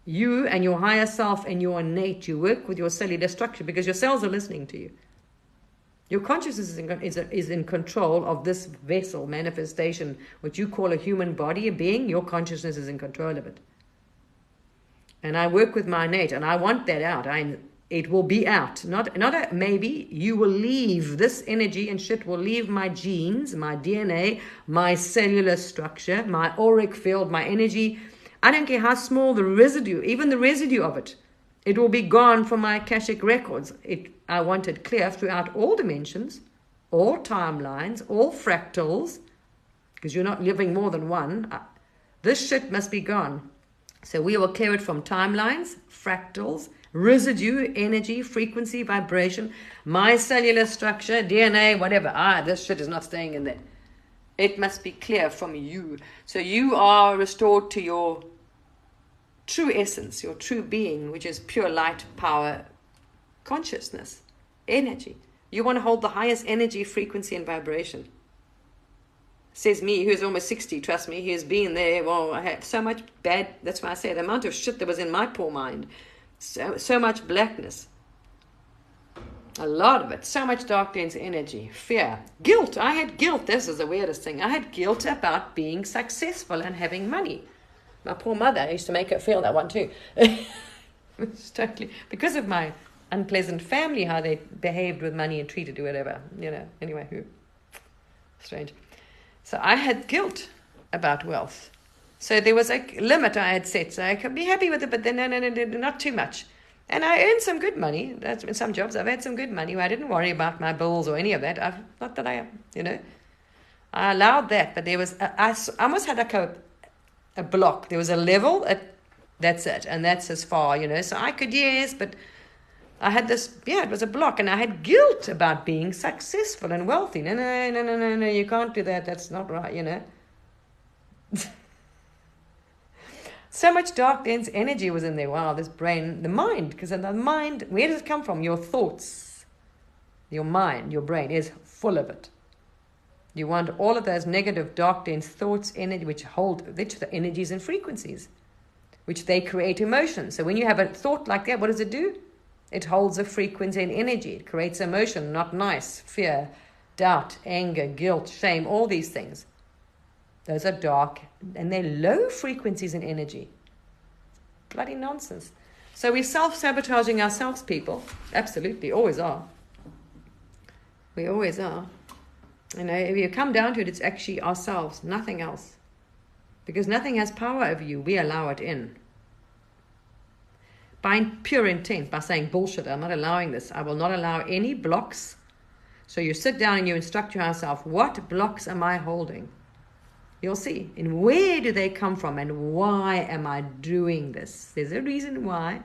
You and your higher self and your innate, you work with your cellular structure because your cells are listening to you. Your consciousness is in control of this vessel manifestation, what you call a human body, a being. Your consciousness is in control of it. And I work with my innate, and I want that out. It will be out. Not a maybe. You will leave this energy, and shit will leave my genes, my DNA, my cellular structure, my auric field, my energy. I don't care how small the residue, even the residue of it, it will be gone from my Akashic records. I want it clear throughout all dimensions, all timelines, all fractals, because you're not living more than one. This shit must be gone. So we will clear it from timelines, fractals, residue, energy, frequency, vibration, my cellular structure, DNA, whatever. This shit is not staying in there. It must be clear from you. So you are restored to your true essence, your true being, which is pure light, power, consciousness, energy. You want to hold the highest energy, frequency, and vibration. Says me, who's almost 60, trust me, who's been there. Well, I have so much bad, that's why I say the amount of shit that was in my poor mind. So much blackness. A lot of it. So much dark, dense energy. Fear. Guilt. I had guilt. This is the weirdest thing. I had guilt about being successful and having money. My poor mother, I used to make her feel that one too. It's totally, because of my unpleasant family, how they behaved with money and treated or whatever. Anyway, strange. So I had guilt about wealth. So there was a limit I had set. So I could be happy with it, but then no, not too much. And I earned some good money. That's in some jobs I've had some good money where I didn't worry about my bills or any of that. I allowed that, but there was I almost had like a block. There was a level. That's it, and that's as far. So I could, yes, but I had this. Yeah, it was a block, and I had guilt about being successful and wealthy. No, you can't do that. That's not right. So much dark, dense energy was in there. Wow, this brain, the mind, because the mind, where does it come from? Your thoughts, your mind, your brain is full of it. You want all of those negative, dark, dense thoughts, energy, which the energies and frequencies, which they create emotion. So when you have a thought like that, what does it do? It holds a frequency and energy. It creates emotion, not nice, fear, doubt, anger, guilt, shame, all these things. Those are dark, and they're low frequencies in energy. Bloody nonsense. So we're self-sabotaging ourselves, people. Absolutely, always are. We always are. If you come down to it, it's actually ourselves, nothing else. Because nothing has power over you. We allow it in. By pure intent, by saying, bullshit, I'm not allowing this. I will not allow any blocks. So you sit down and you instruct yourself, what blocks am I holding? You'll see. And where do they come from? And why am I doing this? There's a reason why.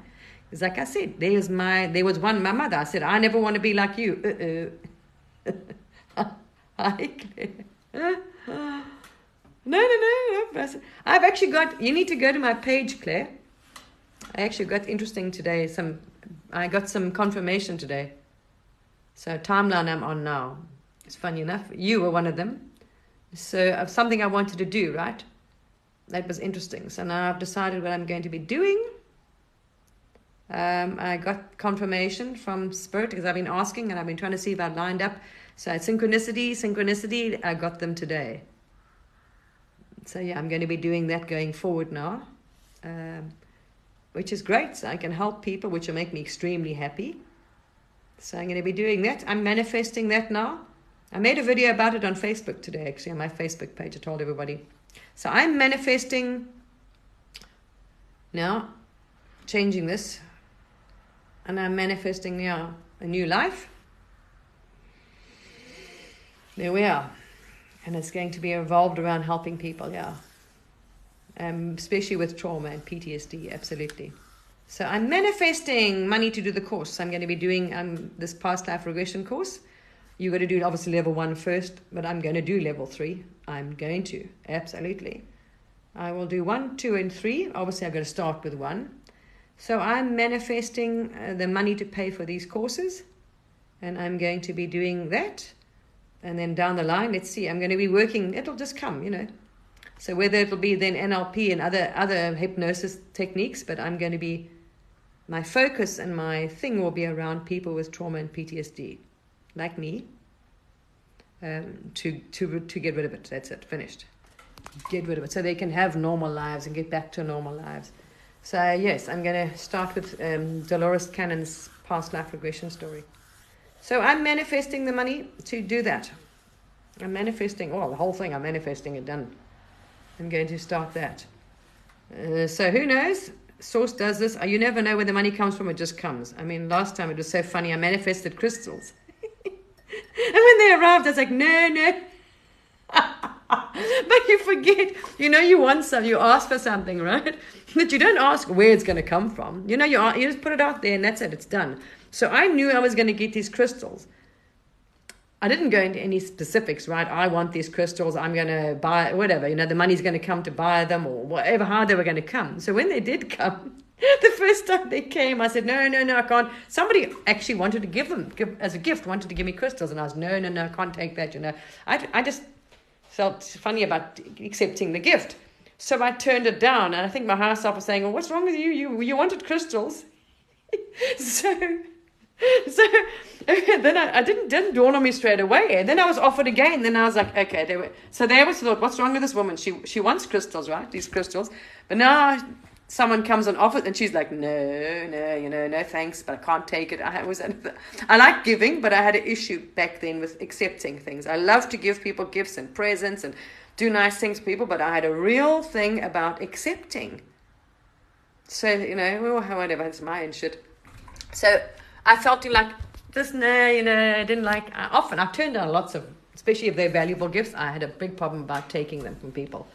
It's like I said, there was my mother. I said, I never want to be like you. Hi, Claire. No. I've actually you need to go to my page, Claire. I actually got interesting today. I got some confirmation today. So timeline I'm on now. It's funny enough. You were one of them. So something I wanted to do, right? That was interesting. So now I've decided what I'm going to be doing. I got confirmation from Spirit because I've been asking and I've been trying to see if I lined up. So synchronicity, I got them today. So yeah, I'm going to be doing that going forward now, which is great. So I can help people, which will make me extremely happy. So I'm going to be doing that. I'm manifesting that now. I made a video about it on Facebook today, actually, on my Facebook page. I told everybody. So I'm manifesting now, changing this. And I'm manifesting now a new life. There we are. And it's going to be evolved around helping people, yeah. Especially with trauma and PTSD, absolutely. So I'm manifesting money to do the course. I'm going to be doing this past life regression course. You've got to do obviously level 1 first, but I'm going to do level 3. I'm going to, absolutely. I will do 1, 2, and 3. Obviously, I've got to start with 1. So I'm manifesting the money to pay for these courses, and I'm going to be doing that. And then down the line, let's see, I'm going to be working, it'll just come, you know. So whether it'll be then NLP and other hypnosis techniques, but I'm going to be, my focus and my thing will be around people with trauma and PTSD, like me, to get rid of it. That's it, finished. Get rid of it so they can have normal lives and get back to normal lives. So yes, I'm going to start with Dolores Cannon's past life regression story. So I'm manifesting the money to do that. I'm manifesting, the whole thing, I'm manifesting it done. I'm going to start that. So who knows? Source does this. You never know where the money comes from. It just comes. I mean, last time it was so funny. I manifested crystals. And when they arrived, I was like, no. But you forget, you want some, you ask for something, right? But you don't ask where it's going to come from. You just put it out there and that's it. It's done. So I knew I was going to get these crystals. I didn't go into any specifics, right? I want these crystals. I'm going to buy whatever, the money's going to come to buy them or whatever, how they were going to come. So when they did come, the first time they came, I said, no, I can't. Somebody actually wanted to give as a gift, wanted to give me crystals. And I was, no, I can't take that, I just felt funny about accepting the gift. So I turned it down. And I think my higher self was saying, well, what's wrong with you? You wanted crystals. So then I didn't dawn on me straight away. And then I was offered again. Then I was like, okay. They always thought, what's wrong with this woman? She wants crystals, right? These crystals. But now someone comes and offers, and she's like, no, thanks, but I can't take it. I like giving, but I had an issue back then with accepting things. I love to give people gifts and presents and do nice things for people, but I had a real thing about accepting. So, whatever, it's my own shit. So I felt like, just I didn't like, often I've turned down lots of, especially if they're valuable gifts, I had a big problem about taking them from people.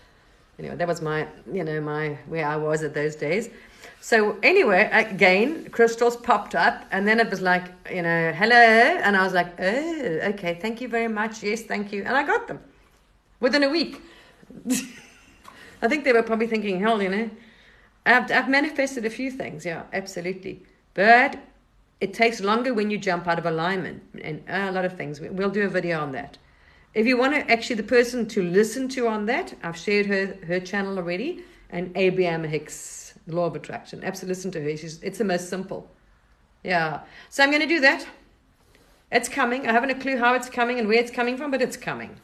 Anyway, that was my where I was at those days. So anyway, again, crystals popped up, and then it was like, hello, and I was like, oh, okay, thank you very much, yes, thank you, and I got them within a week. I think they were probably thinking, hell, I've manifested a few things, yeah, absolutely, but it takes longer when you jump out of alignment, and a lot of things. We'll do a video on that. If you want to, actually, the person to listen to on that, I've shared her channel already, and Abraham Hicks, the Law of Attraction. Absolutely listen to her. It's the most simple. Yeah. So I'm going to do that. It's coming. I haven't a clue how it's coming and where it's coming from, but it's coming.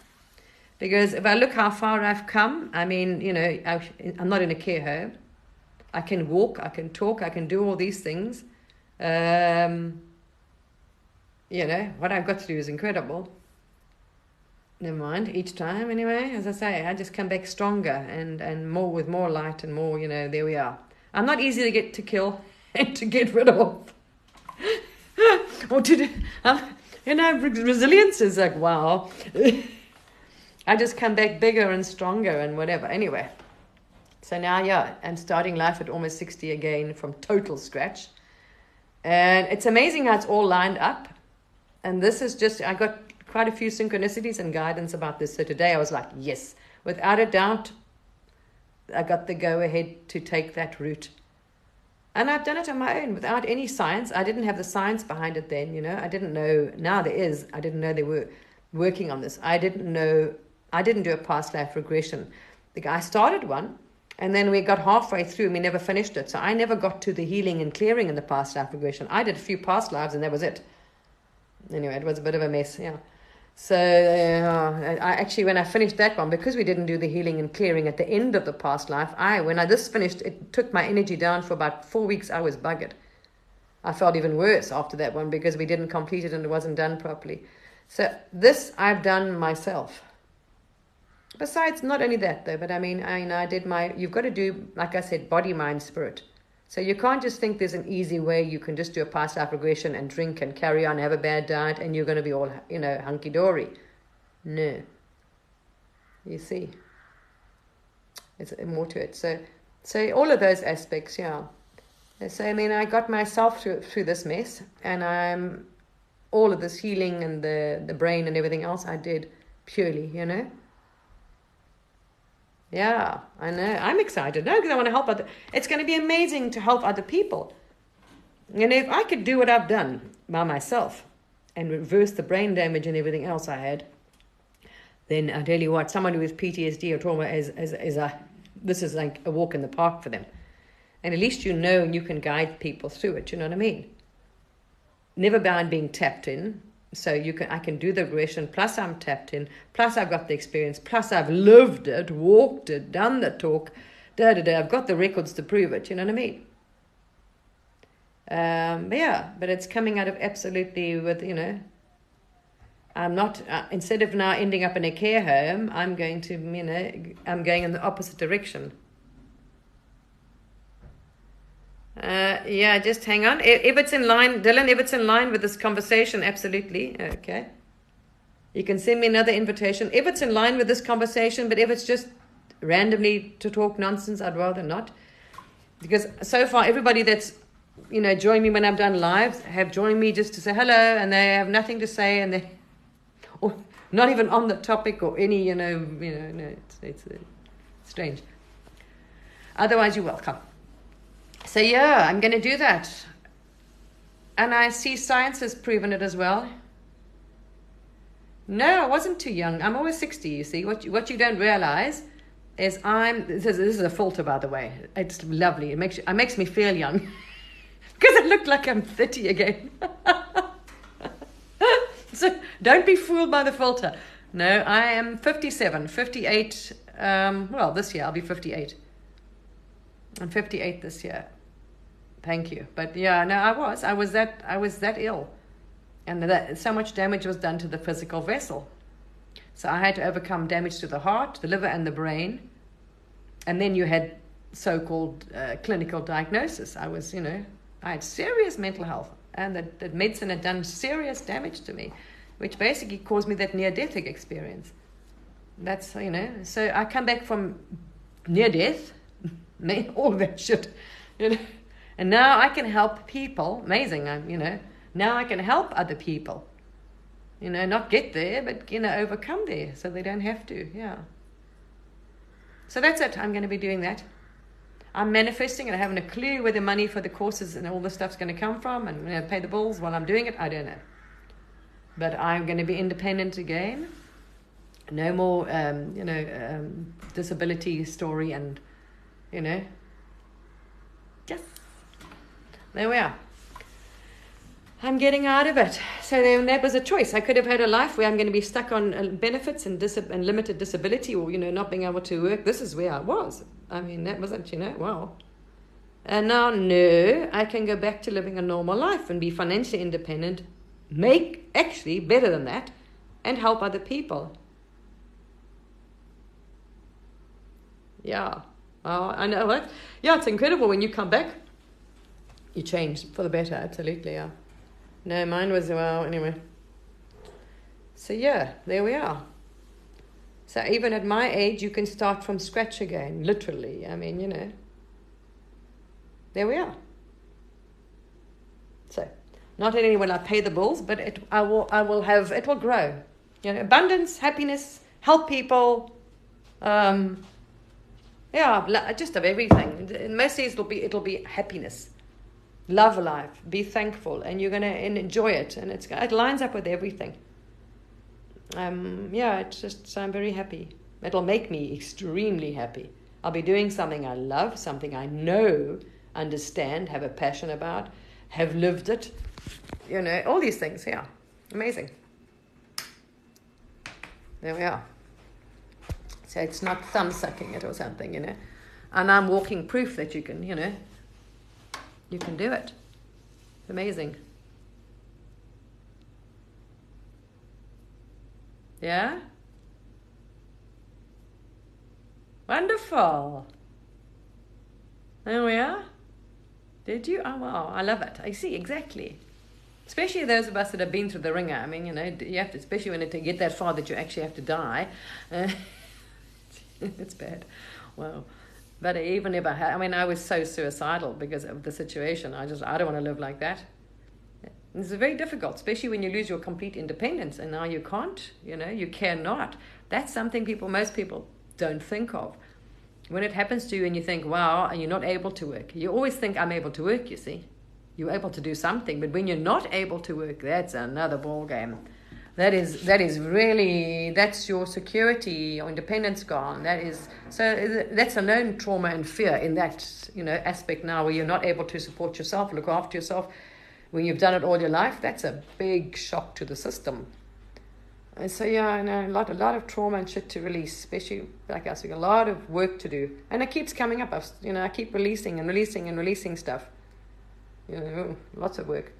Because if I look how far I've come, I mean, I'm not in a care home. I can walk, I can talk, I can do all these things. What I've got to do is incredible. Never mind, each time anyway, as I say, I just come back stronger and more, with more light and more, there we are. I'm not easy to get to kill and to get rid of. Or to do, resilience is like, wow. I just come back bigger and stronger and whatever. Anyway, so now, I'm starting life at almost 60 again from total scratch. And it's amazing how it's all lined up. And this is just, I got quite a few synchronicities and guidance about this. So today I was like, yes, without a doubt, I got the go-ahead to take that route. And I've done it on my own without any science. I didn't have the science behind it then, I didn't know. Now there is. I didn't know they were working on this. I didn't do a past life regression. The guy started one, and then we got halfway through and we never finished it. So I never got to the healing and clearing in the past life regression. I did a few past lives and that was it. Anyway, it was a bit of a mess, yeah. So I actually, when I finished that one, because we didn't do the healing and clearing at the end of the past life, when I this finished, it took my energy down for about 4 weeks. I was buggered. I felt even worse after that one because we didn't complete it and it wasn't done properly. So this I've done myself. Besides, not only that though, but I did you've got to do, like I said, body, mind, spirit. So you can't just think there's an easy way you can just do a past life regression and drink and carry on, have a bad diet, and you're going to be all, hunky-dory. No. You see. It's more to it. So all of those aspects, yeah. So, I mean, I got myself through this mess, and all of this healing and the brain and everything else I did purely, Yeah, I know. I'm excited. No, because I want to help it's going to be amazing to help other people. If I could do what I've done by myself and reverse the brain damage and everything else I had, then I tell you what, somebody with PTSD or trauma this is like a walk in the park for them. And at least and you can guide people through it, you know what I mean? Never mind being tapped in. So I can do the regression, plus I'm tapped in, plus I've got the experience, plus I've lived it, walked it, done the talk, I've got the records to prove it, you know what I mean? But it's coming out of absolutely with, I'm not, instead of now ending up in a care home, I'm going to, I'm going in the opposite direction. Just hang on. If it's in line, Dylan, if it's in line with this conversation, absolutely. Okay. You can send me another invitation. If it's in line with this conversation, but if it's just randomly to talk nonsense, I'd rather not. Because so far, everybody that's, joined me when I've done lives have joined me just to say hello, and they have nothing to say, and or not even on the topic or any, no, it's strange. Otherwise, you're welcome. So I'm going to do that. And I see science has proven it as well. No, I wasn't too young. I'm always 60, you see. What you don't realize is this is a filter, by the way. It's lovely. It makes me feel young. Because I look like I'm 30 again. So don't be fooled by the filter. No, I am 57, 58. This year I'll be 58. I'm 58 this year. Thank you. But I was that ill. And so much damage was done to the physical vessel. So I had to overcome damage to the heart, the liver, and the brain. And then you had so-called clinical diagnosis. I had serious mental health. And the medicine had done serious damage to me, which basically caused me that near-death experience. That's, so I come back from near-death, all that shit, and now I can help people. Amazing. Now I can help other people, not get there, but overcome there, so they don't have to. So that's it. I'm going to be doing that. I'm manifesting, and I haven't a clue where the money for the courses and all the stuff's going to come from, and pay the bills while I'm doing it. I don't know, but I'm going to be independent again. No more disability story, and yes, there we are. I'm getting out of it. So then that was a choice. I could have had a life where I'm going to be stuck on benefits and limited disability, or not being able to work. This is where I was. I mean, that wasn't, wow. And now, no, I can go back to living a normal life and be financially independent, actually better than that, and help other people. Yeah. I know, right? Yeah, it's incredible when you come back. You change for the better, absolutely, yeah. No, mine was, anyway. So, there we are. So, even at my age, you can start from scratch again, literally. I mean, there we are. So, not only will I pay the bills, but it will grow. Abundance, happiness, help people, just of everything. Mostly it'll be happiness. Love life, be thankful, and you're going to enjoy it, and it lines up with everything. It's just, I'm very happy. It'll make me extremely happy. I'll be doing something I love, something I know, understand, have a passion about, have lived it, all these things. Amazing. There we are. So it's not thumb sucking it or something, and I'm walking proof that you can, you can do it. It's amazing. Yeah? Wonderful. There we are. Did you? Oh, wow. I love it. I see, exactly. Especially those of us that have been through the ringer. I mean, you have to, especially when to get that far that you actually have to die. It's bad. Wow. But even if I was so suicidal because of the situation. I don't want to live like that. It's very difficult, especially when you lose your complete independence, and now you can't, you cannot. That's something most people don't think of. When it happens to you and you think, wow, and you're not able to work, you always think, I'm able to work, you see. You're able to do something, but when you're not able to work, that's another ball game. That's your security, your independence gone. That's a known trauma and fear in that, aspect now, where you're not able to support yourself, look after yourself. When you've done it all your life, that's a big shock to the system. And so, I know a lot of trauma and shit to release, especially like us. We've got a lot of work to do. And it keeps coming up. I keep releasing stuff. Lots of work.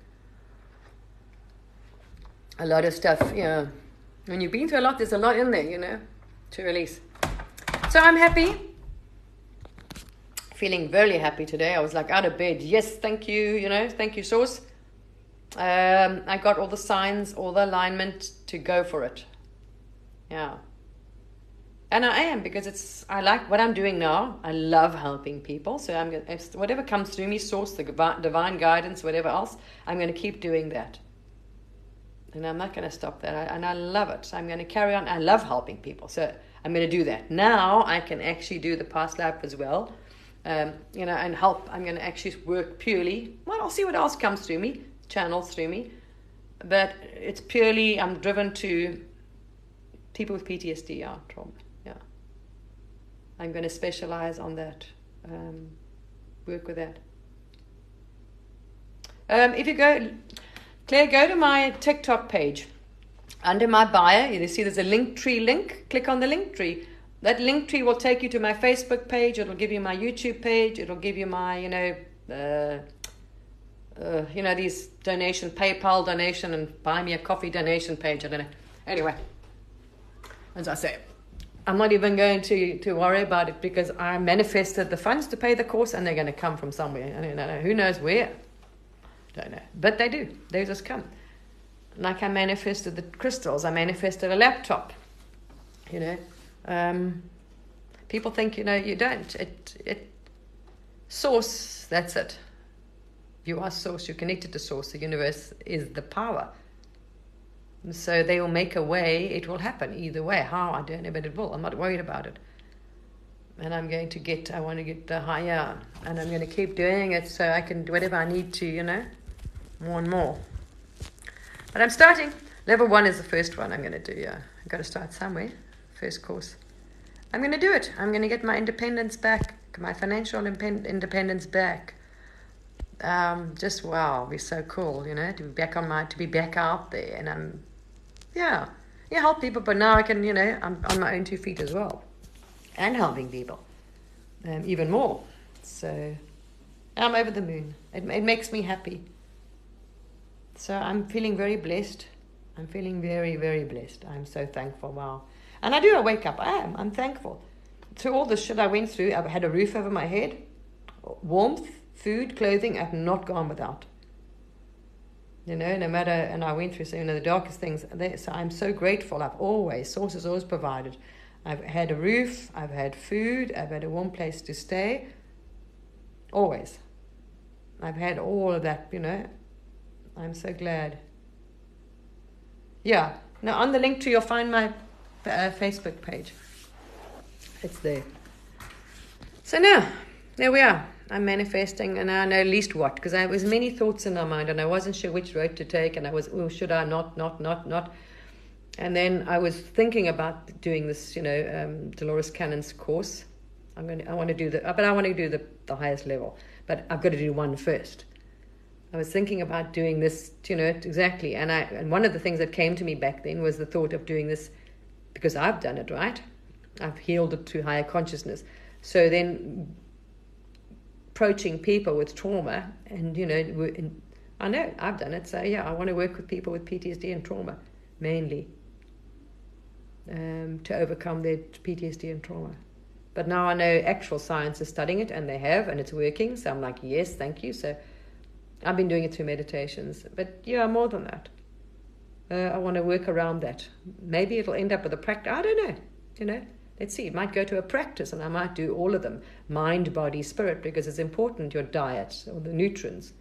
A lot of stuff, When you've been through a lot, there's a lot in there, to release. So I'm happy. Feeling very happy today. I was like out of bed. Yes, thank you, thank you, source. I got all the signs, all the alignment to go for it. Yeah. And I am, because I like what I'm doing now. I love helping people. So whatever comes through me, source, the divine guidance, whatever else, I'm going to keep doing that. And I'm not going to stop that. And I love it. So I'm going to carry on. I love helping people. So I'm going to do that. Now I can actually do the past life as well. And help. I'm going to actually work purely. Well, I'll see what else comes through me. Channels through me, but it's purely I'm driven to people with PTSD trauma. I'm going to specialize on that, work with that. If you go, Claire, go to my TikTok page. Under my bio, you see there's a Linktree link. Click on the Linktree. That Linktree will take you to my Facebook page. It'll give you my YouTube page. It'll give you my these PayPal donation and buy me a coffee donation page. I don't know. Anyway, as I say, I'm not even going to worry about it, because I manifested the funds to pay the course, and they're going to come from somewhere. I don't know. Who knows where? Don't know. But they do. They just come. Like I manifested the crystals. I manifested a laptop. People think, you don't. Source, that's it. You are source, you're connected to source. The universe is the power. And so they will make a way, it will happen either way. How? I don't know, but it will. I'm not worried about it. And I want to get the higher, and I'm going to keep doing it so I can do whatever I need to, more and more. But I'm starting. Level 1 is the first one I'm going to do, I've got to start somewhere. First course. I'm going to do it. I'm going to get my independence back, my financial independence back. Just wow, it'd be so cool, to be back out there, and I'm help people. But now I can, I'm on my own 2 feet as well, and helping people, even more. So I'm over the moon. It makes me happy. So I'm feeling very blessed. I'm feeling very, very blessed. I'm so thankful. Wow. And I wake up. I'm thankful. Through all the shit I went through, I've had a roof over my head, warmth, food, clothing, I've not gone without. No matter, and I went through the darkest things. So I'm so grateful. Source has always provided. I've had a roof, I've had food, I've had a warm place to stay. Always. I've had all of that, I'm so glad. Yeah. Now on the link you'll find my Facebook page. It's there. So now, there we are. I'm manifesting, and I know at least what, because there was many thoughts in my mind, and I wasn't sure which road to take, and I was, should I not? And then I was thinking about doing this, Dolores Cannon's course. I want to do the highest level, but I've got to do one first. I was thinking about doing this, exactly, and one of the things that came to me back then was the thought of doing this, because I've done it, right? I've healed it to higher consciousness. So then approaching people with trauma, and I know I've done it, so I want to work with people with PTSD and trauma mainly, to overcome their PTSD and trauma. But now I know actual science is studying it, and they have, and it's working, so I'm like, yes, thank you. So I've been doing it through meditations, but more than that. I want to work around that. Maybe it'll end up with a practice. I don't know. Let's see, it might go to a practice and I might do all of them. Mind, body, spirit, because it's important, your diet or the nutrients.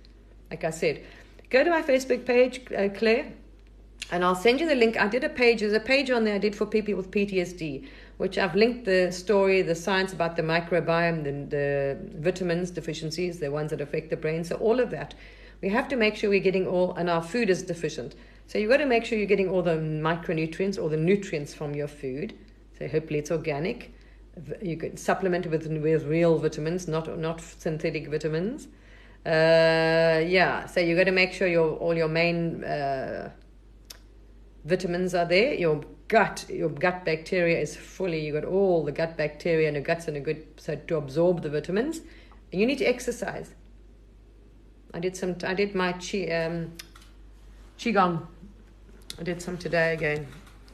Like I said, go to my Facebook page, Claire, and I'll send you the link. I did a page, there's a page on there I did for people with PTSD, which I've linked the story, the science about the microbiome, the vitamins deficiencies, the ones that affect the brain. So all of that. We have to make sure we're getting all, and our food is deficient. So you've got to make sure you're getting all the micronutrients or the nutrients from your food. So hopefully it's organic. You could supplement with real vitamins, not synthetic vitamins. So you've got to make sure all your main vitamins are there. Your gut bacteria is fully, you've got all the gut bacteria and your guts in a good, so to absorb the vitamins. And you need to exercise. I did my Qigong. I did some today again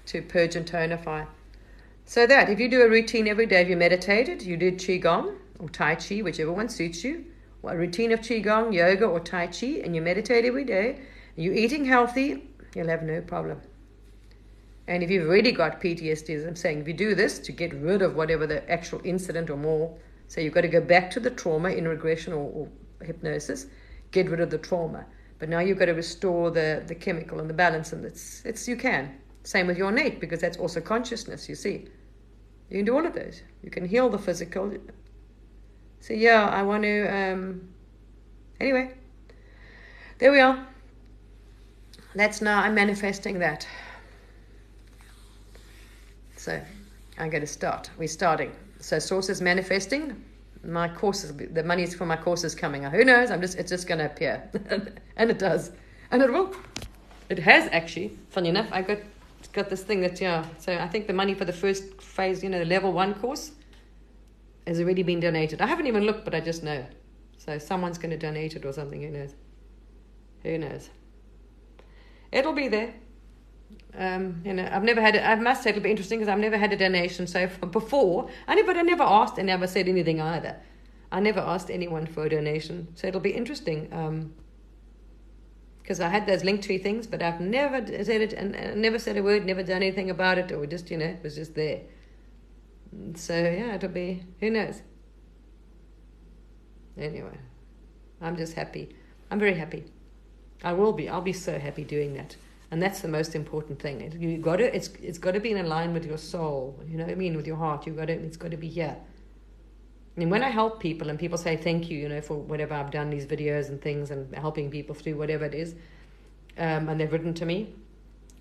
to purge and tonify. So that if you do a routine every day, if you meditated, you did Qigong or Tai Chi, whichever one suits you, or a routine of Qigong, yoga or Tai Chi, and you meditate every day, and you're eating healthy, you'll have no problem. And if you've already got PTSD, as I'm saying, if you do this to get rid of whatever the actual incident or more, so you've got to go back to the trauma in regression or hypnosis, get rid of the trauma. But now you've got to restore the chemical and the balance, and it's you can. Same with your innate, because that's also consciousness, you see. You can do all of those. You can heal the physical. So yeah, I want to, anyway, there we are. That's now, I'm manifesting that. So I'm going to start. We're starting. So source is manifesting. My courses, the money is for my courses coming. Who knows? It's just going to appear. And it does. And it will. It has actually. Funny enough, I got this thing that, so I think the money for the first phase, the level 1 course has already been donated. I haven't even looked, but I just know. So someone's going to donate it or something. Who knows? Who knows? It'll be there. I've never had it. I must say it'll be interesting because I've never had a donation so far before. I never asked and never said anything either. I never asked anyone for a donation. So it'll be interesting. Because I had those Linktree things, but I've never said it and never said a word, never done anything about it, or just, it was just there. So, it'll be, who knows? Anyway, I'm just happy. I'm very happy. I will be. I'll be so happy doing that. And that's the most important thing. It's got to be in line with your soul. You know what I mean? With your heart. It's got to be here. And when I help people and people say thank you, for whatever I've done, these videos and things, and helping people through whatever it is, and they've written to me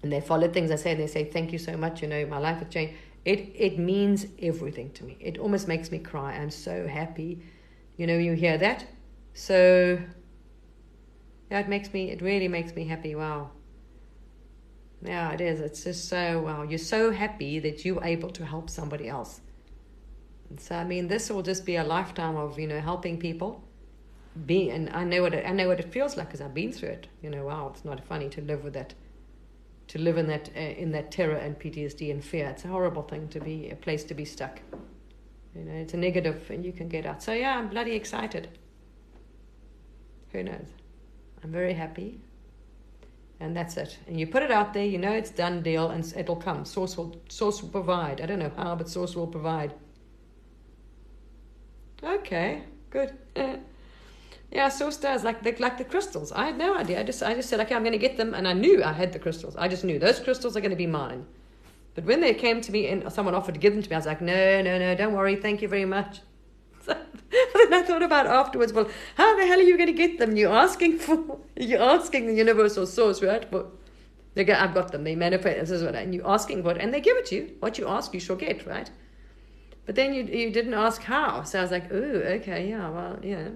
and they followed things I say, and they say thank you so much, my life has changed. It means everything to me. It almost makes me cry. I'm so happy. You hear that. So it really makes me happy. Wow. Yeah, it is. It's just so, wow. You're so happy that you're able to help somebody else. And so, this will just be a lifetime of, helping people. And I know what it feels like because I've been through it. Wow, it's not funny to live with that. To live in that terror and PTSD and fear. It's a horrible thing to be, a place to be stuck. It's a negative and you can get out. So yeah, I'm bloody excited. Who knows? I'm very happy. And that's it. And you put it out there, it's done deal, and it'll come. Source will provide. I don't know how, but Source will provide. Okay, good. Yeah, Source does, like the crystals. I had no idea. I just said, okay, I'm going to get them, and I knew I had the crystals. I just knew those crystals are going to be mine. But when they came to me and someone offered to give them to me, I was like, no, don't worry, thank you very much. Then I thought about afterwards, well, how the hell are you going to get them? You're asking the universal source, right? But I've got them. They manifest. This is what, and you're asking for it, and they give it to you. What you ask, you shall get, right? But then you didn't ask how. So I was like, oh, okay, yeah, well, yeah.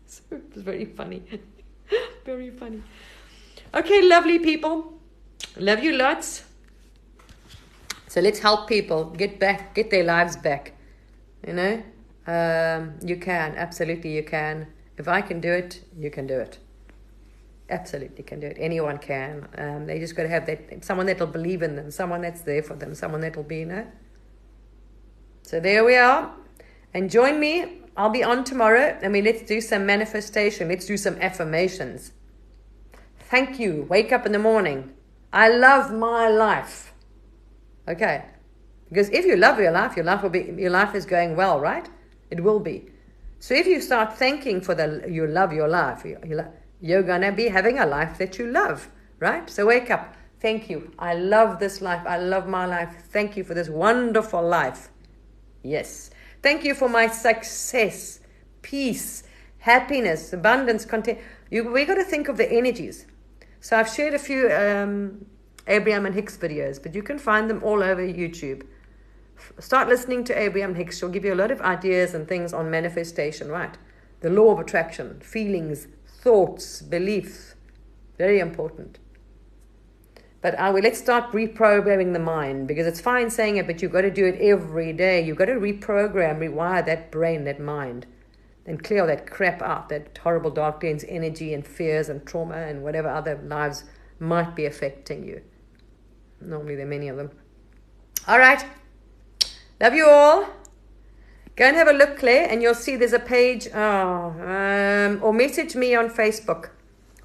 So it was very funny. Very funny. Okay, lovely people. Love you lots. So let's help people get their lives back. You can, absolutely you can. If I can do it, you can do it. Absolutely can do it. Anyone can. They just got to have someone that'll believe in them, someone that's there for them, someone that'll be, So there we are. And join me. I'll be on tomorrow. Let's do some manifestation. Let's do some affirmations. Thank you. Wake up in the morning. I love my life. Okay. Because if you love your life your life is going well, right? It will be. So if you start thanking for you love your life, you're going to be having a life that you love, right? So wake up. Thank you. I love this life. I love my life. Thank you for this wonderful life. Yes. Thank you for my success, peace, happiness, abundance, content. We got to think of the energies. So I've shared a few Abraham and Hicks videos, but you can find them all over YouTube. Start listening to Abraham Hicks. She'll give you a lot of ideas and things on manifestation, right? The law of attraction, feelings, thoughts, beliefs. Very important. But let's start reprogramming the mind, because it's fine saying it, but you've got to do it every day. You've got to reprogram, rewire that brain, that mind, and clear that crap out, that horrible dark dense energy and fears and trauma and whatever other lives might be affecting you. Normally there are many of them. All right. Love you all. Go and have a look, Claire, and you'll see there's a page, or message me on Facebook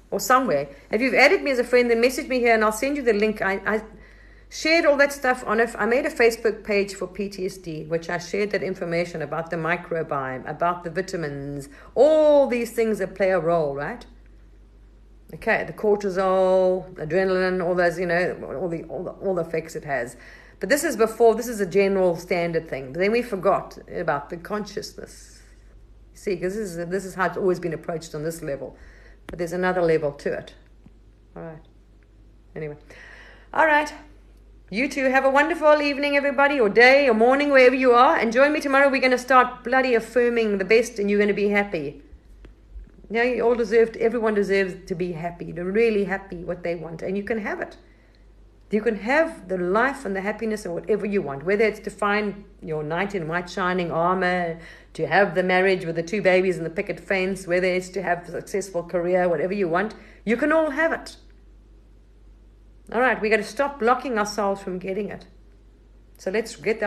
or somewhere. If you've added me as a friend, then message me here and I'll send you the link. I shared all that stuff on it. I made a Facebook page for PTSD, which I shared that information about the microbiome, about the vitamins, all these things that play a role, right? Okay, the cortisol, adrenaline, all those, all the effects it has. But this is a general standard thing. But then we forgot about the consciousness. See, because this is how it's always been approached on this level. But there's another level to it. All right. Anyway. All right. You two have a wonderful evening, everybody, or day, or morning, wherever you are. And join me tomorrow. We're going to start bloody affirming the best, and you're going to be happy. Everyone deserves to be happy, to really happy what they want. And you can have it. You can have the life and the happiness and whatever you want, whether it's to find your knight in white shining armor, to have the marriage with the 2 babies and the picket fence, whether it's to have a successful career, whatever you want, you can all have it. All right, we got to stop blocking ourselves from getting it. So let's get